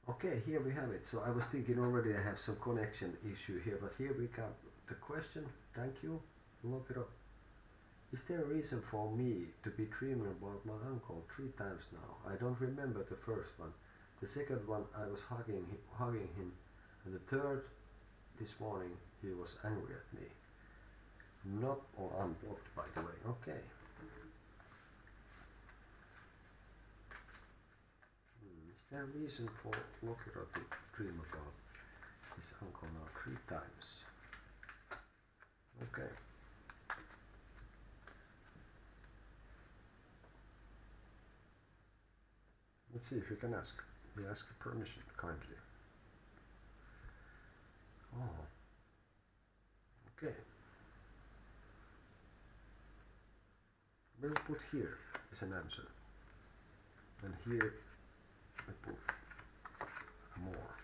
Okay, here we have it. So I was thinking already I have some connection issue here, but here we got the question. Thank you. Look it up. Is there a reason for me to be dreaming about my uncle 3 times now? I don't remember the first one. The second one I was hugging him, and the third this morning he was angry at me. Not or unblocked, by the way. Okay. Is there a reason for Lokiro to dream about his uncle now 3 times? Okay. Let's see if we can ask. We ask permission kindly. Oh. Okay. We'll put here as an answer. And here we put more.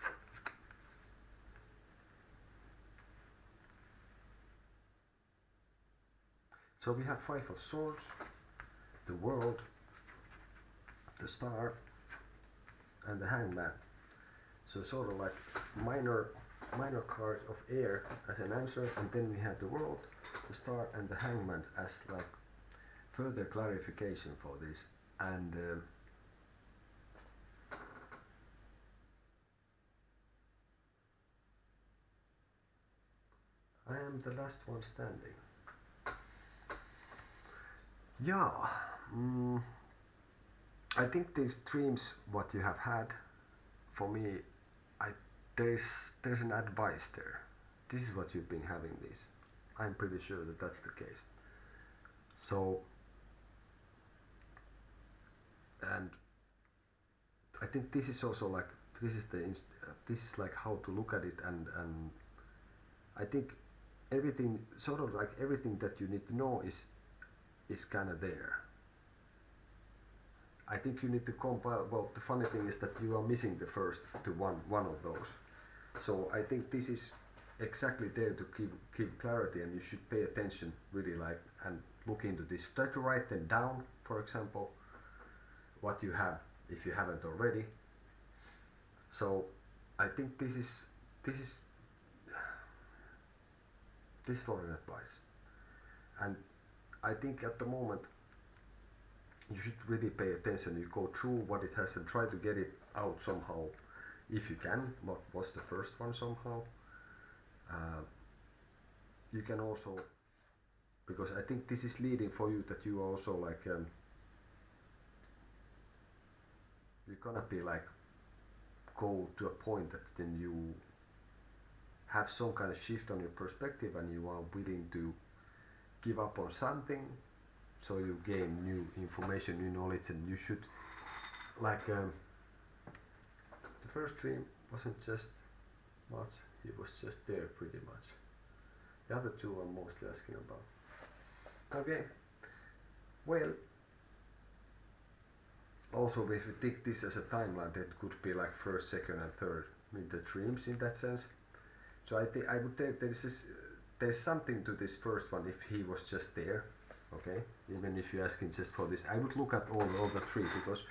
So we have 5 of swords, the world, the star, and the hangman. So sort of like minor card of air as an answer, and then we have the world, the star, and the hangman as like further clarification for this. And I am the last one standing. Yeah, I think these dreams, what you have had, for me, there's an advice there. This is what you've been having these. I'm pretty sure that that's the case. So, and I think this is also like this is like how to look at it, and I think everything sort of like everything that you need to know is kind of there. I think you need to compile. Well, the funny thing is that you are missing the first to one of those. So I think this is exactly there to give clarity, and you should pay attention really, like, and look into this. Try to write them down, for example, what you have if you haven't already. So I think this is for an advice, and I think at the moment you should really pay attention. You go through what it has and try to get it out somehow, if you can. What was the first one somehow? You can also, because I think this is leading for you that you also like you're gonna be like go to a point that then you have some kind of shift on your perspective, and you are willing to give up on something, so you gain new information, new knowledge, and you should like the first dream wasn't just much, he was just there pretty much. The other two I'm mostly asking about. Okay, well, also if we take this as a timeline, that could be like first, second, and third in the dreams in that sense. So I would take there's something to this first one if he was just there. Okay, even if you're asking just for this, I would look at all the three, because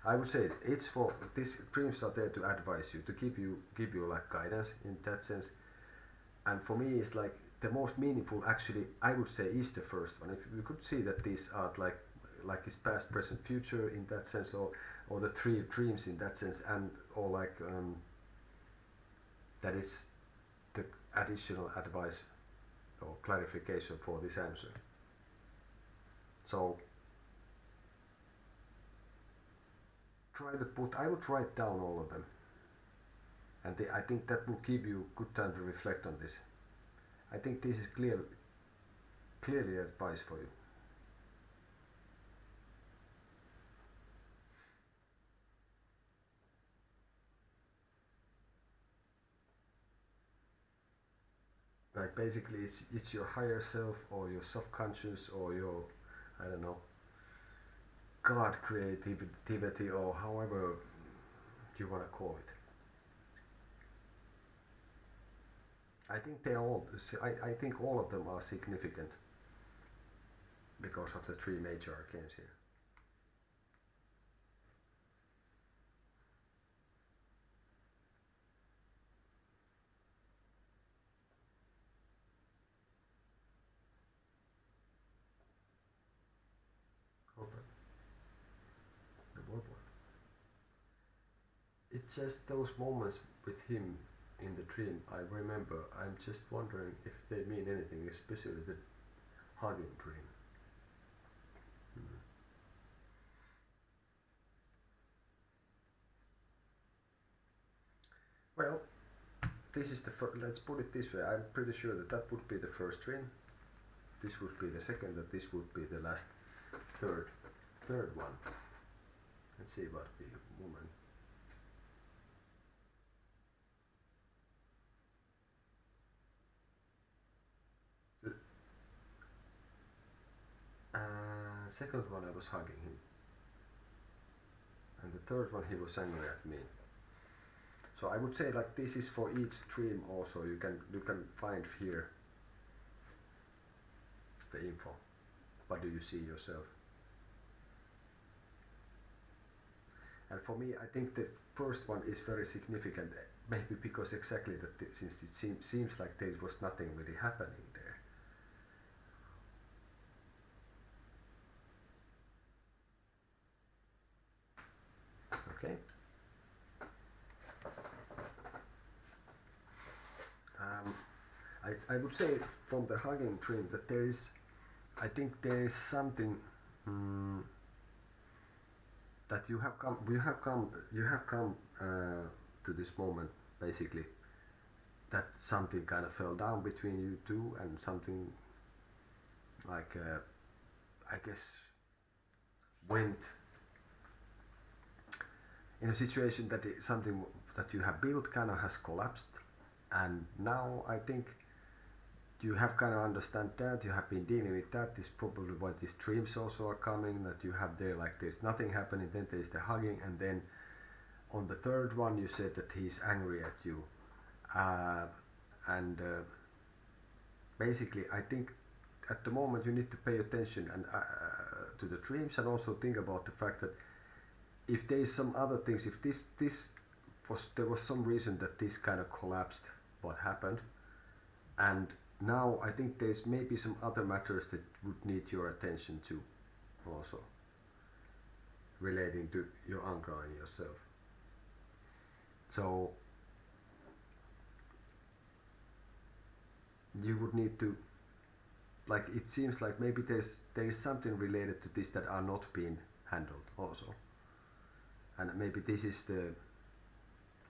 I would say it's for these dreams are there to advise you, to give you like guidance in that sense. And for me, it's like the most meaningful actually, I would say, is the first one. If you could see that these are like his past, present, future in that sense, or the three dreams in that sense, and or like that is the additional advice or clarification for this answer. So try to put, I would write down all of them, and I think that will give you good time to reflect on this. I think this is clearly advice for you. Like basically it's your higher self or your subconscious or your, I don't know, God creativity, or however you want to call it. I think they all, I think all of them are significant because of the three major arcanes here. Hold on. What one? It's just those moments with him in the dream I remember. I'm just wondering if they mean anything, especially the hugging dream. Well, this is the let's put it this way. I'm pretty sure that would be the first dream. this would be the second, and this would be the last third one. Let's see what the woman. The second one I was hugging him, and the third one he was angry at me. So I would say like this is for each dream also. You can find here the info. What do you see yourself? And for me, I think the first one is very significant, maybe because exactly that since it seems like there was nothing really happening there. Okay. I would say from the hugging dream that there is, I think there is something that you have come to this moment basically, that something kind of fell down between you two, and something like I guess went in a situation that something that you have built kind of has collapsed, and now I think you have kind of understand that, you have been dealing with that. Is probably why these dreams also are coming, that you have there like there's nothing happening, then there's the hugging, and then on the third one you said that he's angry at you, and basically I think at the moment you need to pay attention and to the dreams, and also think about the fact that if there is some other things, if there was some reason that this kind of collapsed, what happened, and now I think there's maybe some other matters that would need your attention too, also relating to your uncle and yourself. So you would need to, like, it seems like maybe there is something related to this that are not being handled also, and maybe this is the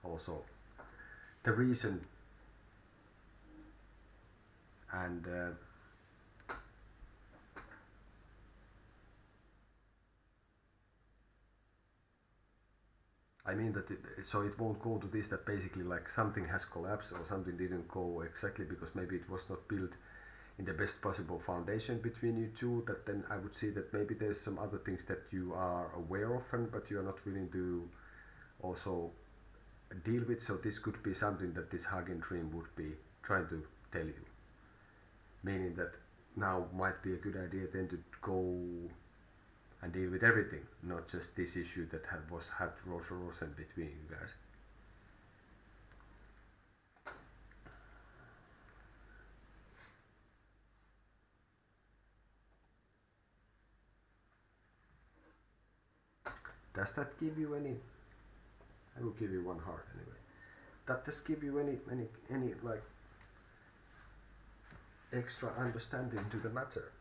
also the reason. And I mean that so it won't go to this that basically like something has collapsed or something didn't go exactly because maybe it was not built in the best possible foundation between you two, that then I would say that maybe there's some other things that you are aware of, but you are not willing to also deal with. So this could be something that this hugging dream would be trying to tell you, meaning that now might be a good idea then to go and deal with everything, not just this issue that had Rosen between you guys. Does that give you any? I will give you one heart anyway. Does this give you any like extra understanding to the matter?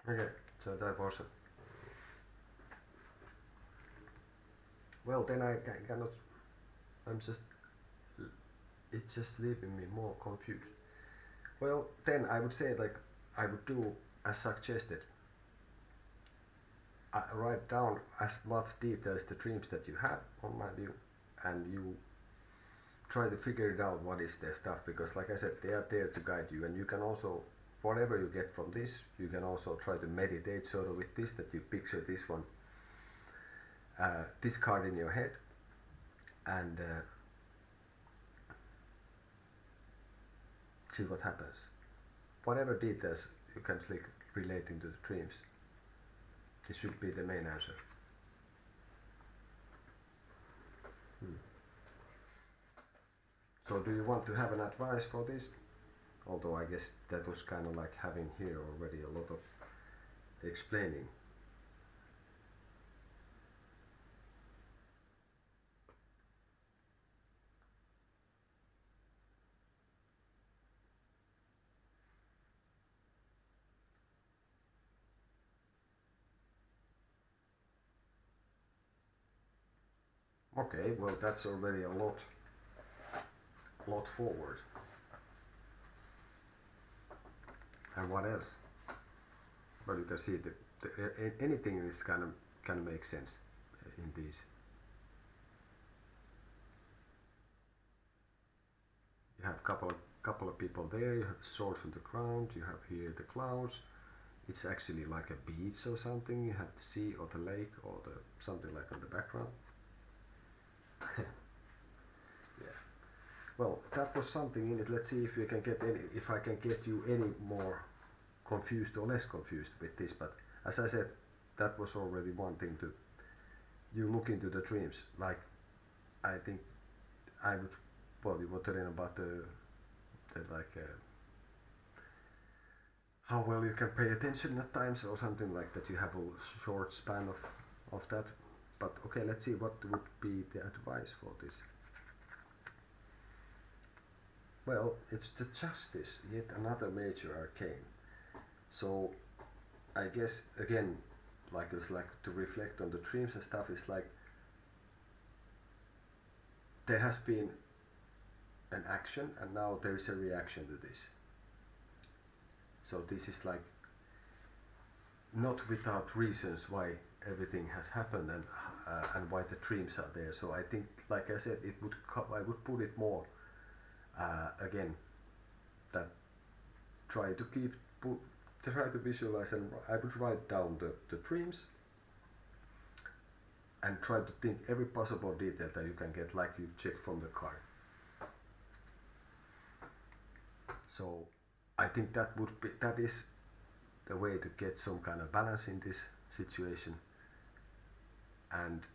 Okay, so that was it. Well, then I cannot. It's just leaving me more confused. Well, then I would say like I would do as suggested. Write down as much details the dreams that you have on my view, and you try to figure it out what is their stuff, because like I said, they are there to guide you, and you can also, whatever you get from this, you can also try to meditate sort of with this, that you picture this one, this card in your head, and see what happens. Whatever details you can click relating to the dreams, this should be the main answer. So do you want to have an advice for this? although I guess that was kind of like having here already a lot of explaining. Okay, well that's already a lot forward. And what else? Well, you can see that anything is kind of makes sense in these. You have couple of people there. You have the swords on the ground. You have here the clouds. It's actually like a beach or something. You have the sea or the lake or the something like on the background. Yeah. Well, that was something in it. Let's see if we can get if I can get you any more confused or less confused with this. But as I said, that was already one thing to you look into the dreams. Like I think I would. Well, we were telling about the like how well you can pay attention at times or something like that. You have a short span of that. But okay, let's see what would be the advice for this. Well, it's the justice, yet another major arcane. So I guess again, like it's like to reflect on the dreams and stuff. Is like there has been an action and now there is a reaction to this. So this is like not without reasons why everything has happened and why the dreams are there. So I think, like I said, I would put it more again that try to visualize, and I would write down the dreams and try to think every possible detail that you can get, like you check from the card. So I think that is the way to get some kind of balance in this situation. And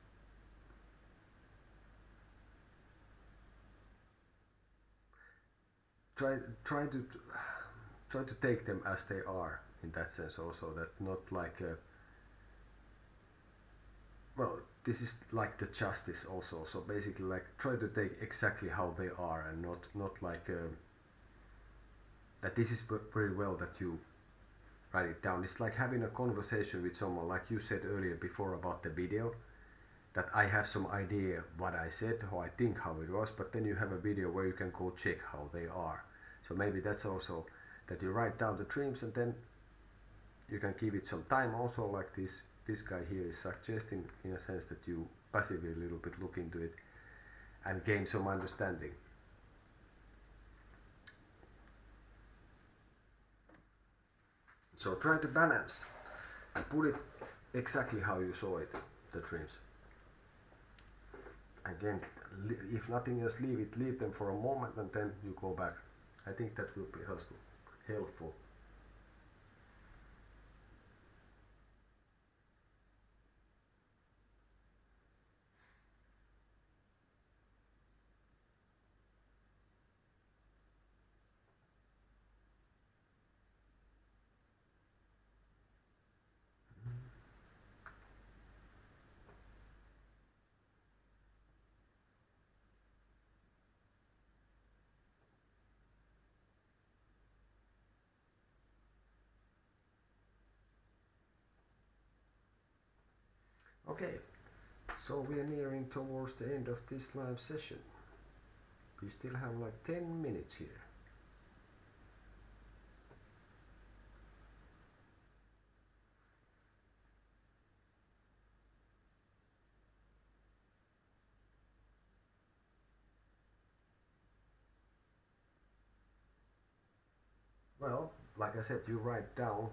try to take them as they are in that sense also, that not like well, this is like the justice also, so basically like try to take exactly how they are and not like that this is very well that you write it down. It's like having a conversation with someone, like you said earlier before about the video, that I have some idea what I said, how I think how it was, but then you have a video where you can go check how they are. So maybe that's also that you write down the dreams and then you can give it some time also, like this guy here is suggesting, in a sense that you passively a little bit look into it and gain some understanding. So try to balance and put it exactly how you saw it, the dreams. Again, if nothing else, leave them for a moment and then you go back. I think that will be helpful. Okay, so we are nearing towards the end of this live session. We still have like 10 minutes here. Well, like I said, you write down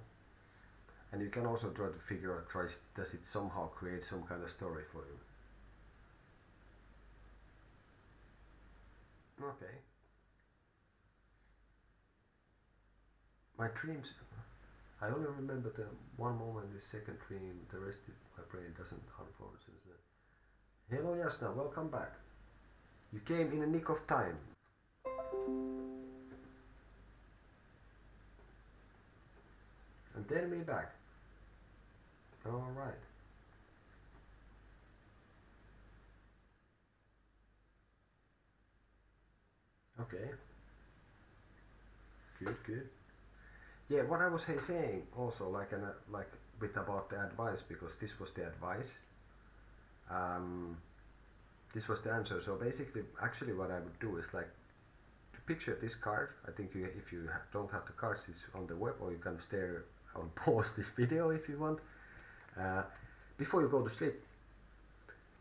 and you can also try to figure out, does it somehow create some kind of story for you? Okay. My dreams, I only remember the one moment, the second dream, the rest my brain doesn't unfold since then. Hello Jasna, welcome back. You came in a nick of time. and then we back. All right. Okay. Good. Yeah, what I was saying also, like like with about the advice, because this was the advice. This was the answer. So basically, actually, what I would do is like to picture this card. I think if you don't have the cards, it's on the web, or you can stare on pause this video if you want. Before you go to sleep,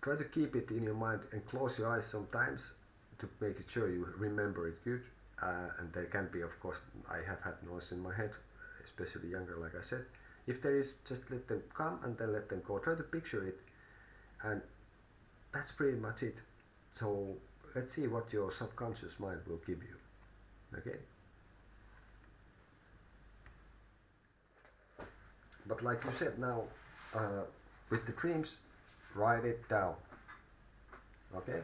try to keep it in your mind and close your eyes sometimes to make sure you remember it good. And there can be, of course, I have had noise in my head, especially younger, like I said. If there is, just let them come and then let them go. Try to picture it, and that's pretty much it. So let's see what your subconscious mind will give you. Okay? But like you said now, with the dreams, write it down. Okay?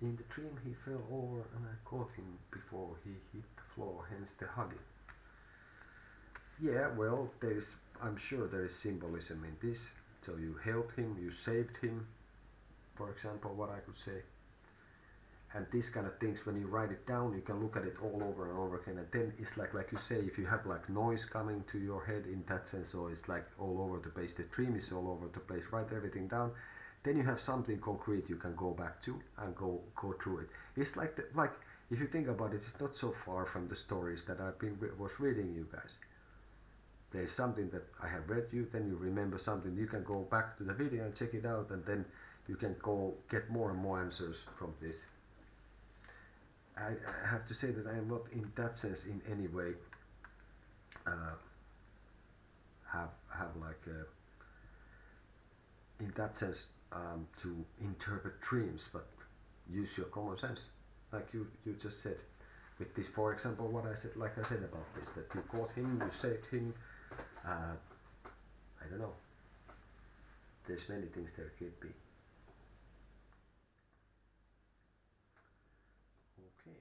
In the dream he fell over and I caught him before he hit the floor, hence the hugging. Yeah, well, I'm sure there is symbolism in this. So you helped him, you saved him, for example, what I could say. And these kind of things, when you write it down, you can look at it all over and over again. And then it's like you say, if you have like noise coming to your head in that sense, or it's like all over the place, the dream is all over the place, write everything down. Then you have something concrete you can go back to and go through it. It's like if you think about it, it's not so far from the stories that was reading you guys. There is something that I have read you, then you remember something. You can go back to the video and check it out, and then you can go get more and more answers from this. I have to say that I am not in that sense in any way have like in that sense to interpret dreams, but use your common sense, like you just said with this, for example, what I said, like I said about this, that you caught him, you saved him. I don't know, there's many things there could be. Okay,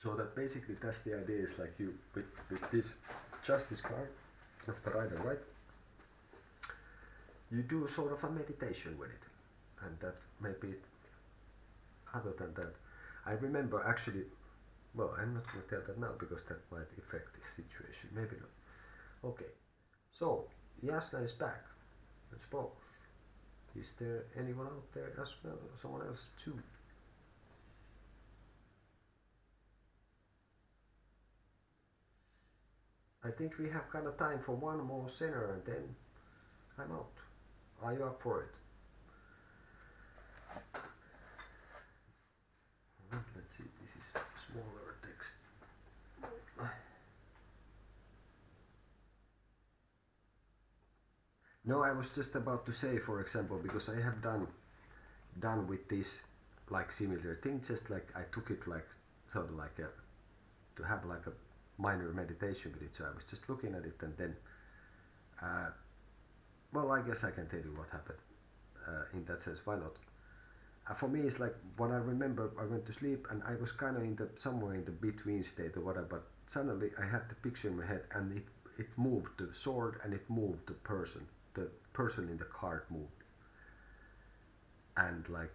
so that basically that's the idea, is like you with this justice card of the rider, right? You do sort of a meditation with it, and that maybe other than that, I remember actually, well, I'm not going to tell that now because that might affect this situation, maybe not. Okay, so Jasna is back, I suppose. Is there anyone out there as well, someone else too? I think we have kind of time for one more Zener and then I'm out. Are you up for it? Let's see, this is smaller text. No, I was just about to say, for example, because I have done with this like similar thing, just like I took it like sort of like to have like a minor meditation with it. So I was just looking at it, and then well, I guess I can tell you what happened in that sense. Why not? For me, it's like when I remember I went to sleep and I was kind of in the somewhere in the between state or whatever, but suddenly I had the picture in my head, and it moved the sword, and it moved the person in the card moved, and like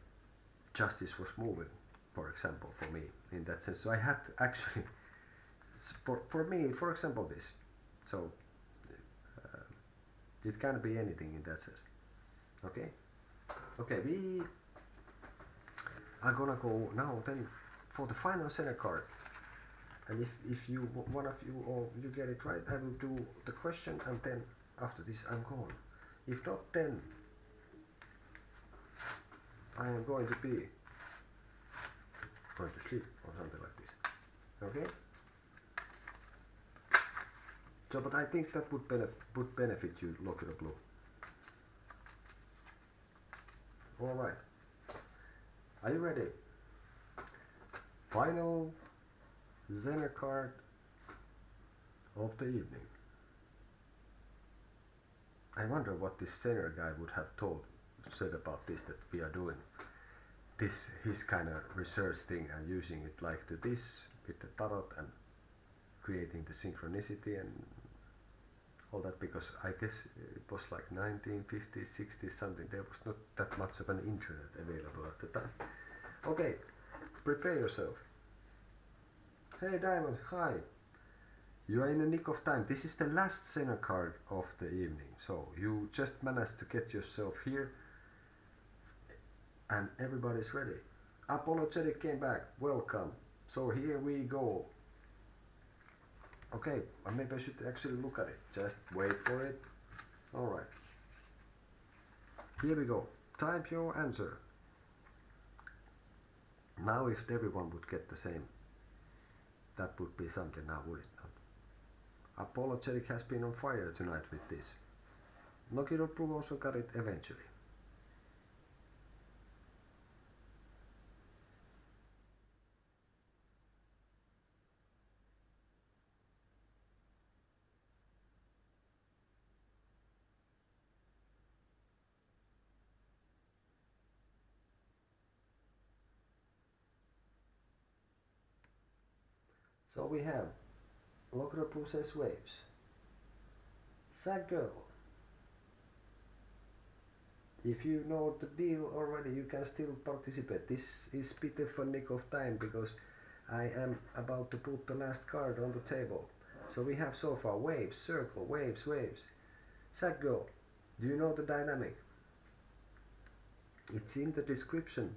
justice was moving, for example, for me in that sense. So I had to actually for me, for example, this, so it can be anything in that sense. Okay, we are gonna go now then for the final Zener card, and if you, one of you, or you get it right, I will do the question, and then after this I'm gone. If not, then I am going to be going to sleep or something like this. Okay, so but I think that would benefit you, Locker Blue. Alright, are you ready? Final Zener card of the evening. I wonder what this Zener guy would have said about this that we are doing. this his kind of research thing and using it like to this with the tarot and creating the synchronicity and all that, because I guess it was like 1950s, 60s something. There was not that much of an internet available at the time. Okay, prepare yourself. Hey Diamond, hi. You are in the nick of time. This is the last Zener card of the evening, so you just managed to get yourself here and everybody's ready. Apologetic came back, welcome. So here we go. Okay, maybe I should actually look at it. Just wait for it. Alright. Here we go. Type your answer. Now if everyone would get the same, that would be something now, would it not? Apologetic has been on fire tonight with this. Nokiro Pro also got it eventually. So we have Nokiro Pro says waves. Sad girl. If you know the deal already, you can still participate. This is pitiful nick of time because I am about to put the last card on the table. So we have so far waves, circle, waves, waves. Sad girl, do you know the dynamic? It's in the description.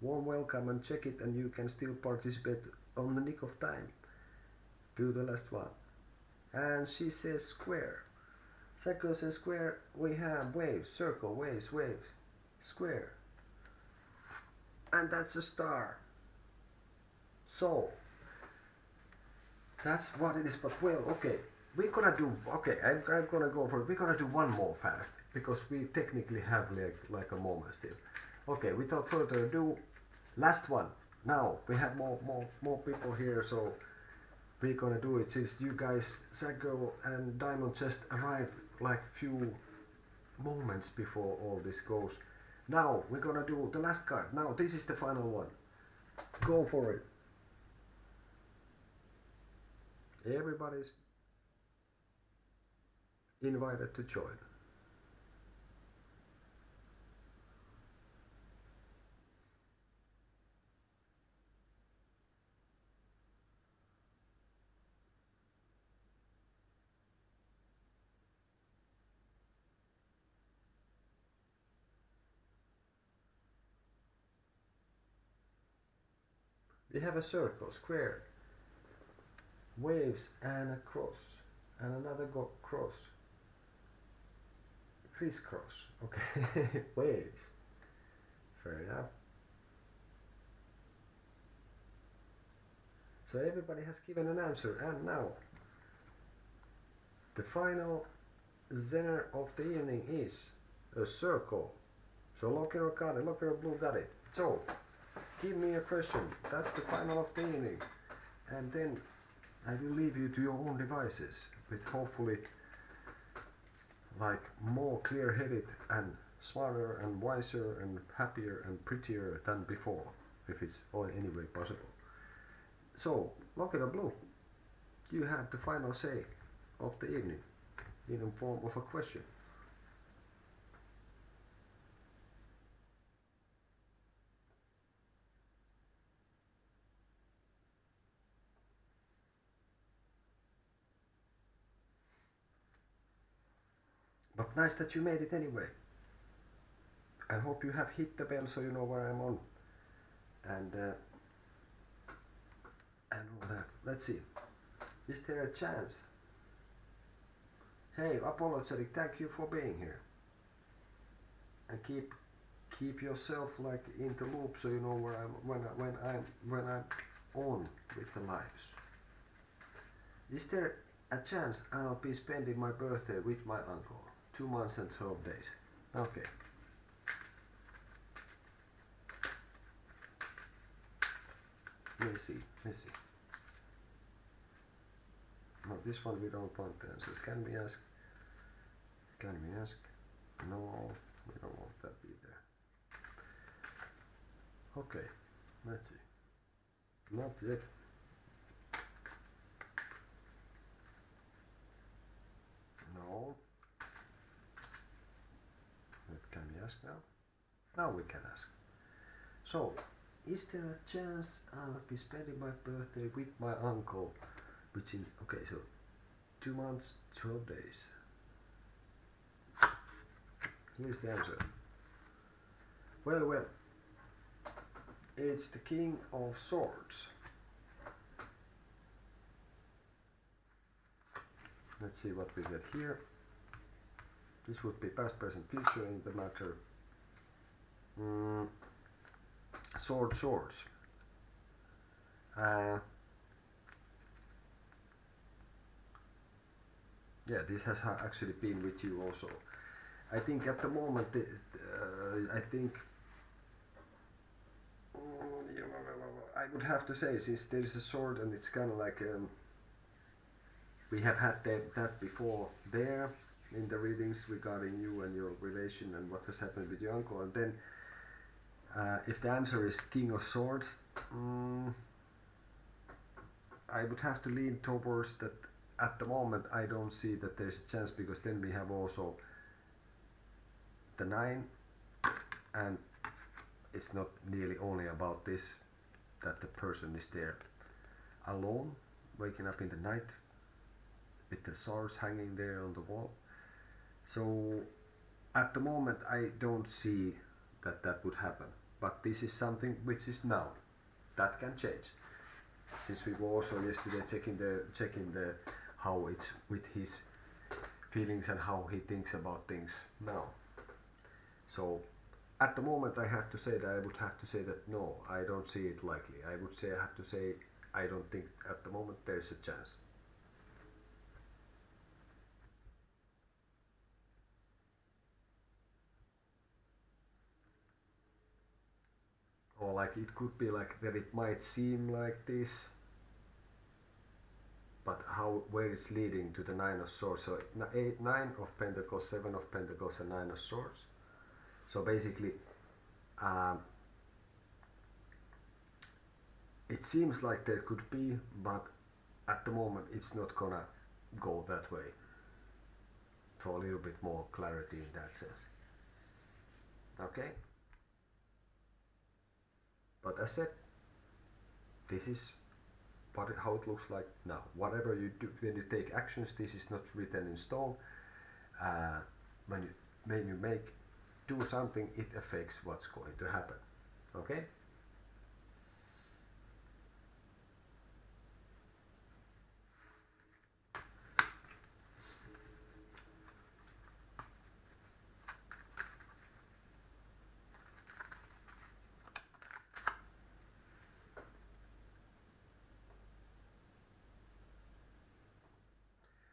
Warm welcome and check it and you can still participate on the nick of time. Do the last one. And she says square. Sad girl says square. We have waves, circle, waves, waves, square. And that's a star. So that's what it is. But well, okay, we're gonna do. Okay, I'm gonna go for it. We're gonna do one more fast because we technically have like a moment still. Okay, without further ado, last one. Now we have more people here, so we're gonna do it. Since you guys, Zaggo and Diamond, just arrived like few moments before all this goes. Now we're gonna do the last card. Now this is the final one. Go for it. Everybody's invited to join. We have a circle, square, waves and a cross, and another cross, crisscross. Okay, waves. Fair enough. So everybody has given an answer, and now the final Zener of the evening is a circle. So Lokero got it, Lokero Blue got it. So give me a question. That's the final of the evening, and then I will leave you to your own devices with hopefully like more clear-headed and smarter and wiser and happier and prettier than before, if it's in any way possible. So, Lokero Blue, you have the final say of the evening in the form of a question. But nice that you made it anyway. I hope you have hit the bell so you know where I'm on. And all that. Let's see. Is there a chance? Hey, Apologetic, thank you for being here. And keep yourself like in the loop so you know where I'm when I'm on with the lives. Is there a chance I'll be spending my birthday with my uncle? 2 months and 12 days. Okay. Let me see. No, this one we don't want the answers. Can we ask? No, we don't want that either. Okay, let's see. Not yet. No. Can we ask now? Now we can ask. So, is there a chance I'll be spending my birthday with my uncle? Which in, okay, so 2 months, 12 days. Here's the answer. Well, it's the King of Swords. Let's see what we get here. This would be past, present, future in the matter. Swords. Yeah, this has actually been with you also. I think at the moment, I would have to say, since there is a sword and it's kind of like we have had that before there in the readings regarding you and your relation and what has happened with your uncle, and then if the answer is King of Swords, I would have to lean towards that. At the moment I don't see that there's a chance, because then we have also the 9, and it's not nearly only about this, that the person is there alone, waking up in the night with the swords hanging there on the wall. So at the moment I don't see that that would happen, but this is something which is now. That can change, since we were also yesterday checking the how it's with his feelings and how he thinks about things now. So at the moment I have to say that I would have to say that no, I don't see it likely. I have to say I don't think at the moment there's a chance. Or like it could be like that, it might seem like this, but where it's leading to the 9 of Swords. So 9 of Pentacles, 7 of Pentacles and 9 of Swords. So basically it seems like there could be, but at the moment it's not gonna go that way. For a little bit more clarity in that sense. Okay? But as said, this is how it looks like now. Whatever you do, when you take actions, this is not written in stone. When you do something, it affects what's going to happen. Okay?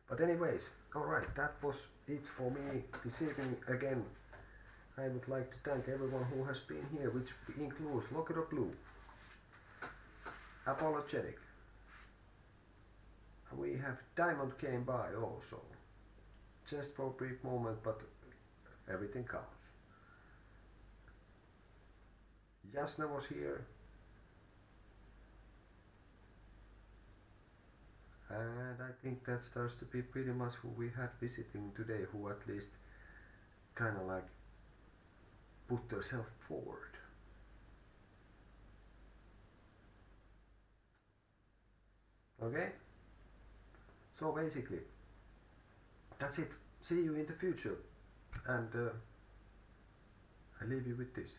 But anyways, alright, that was it for me this evening. Again, I would like to thank everyone who has been here, which includes Locket of Blue, Apologetic, and we have Diamond came by also, just for a brief moment, but everything counts. Jasna was here, and I think that starts to be pretty much who we had visiting today, who at least kind of like put themselves forward. Okay? So basically, that's it. See you in the future, and I leave you with this.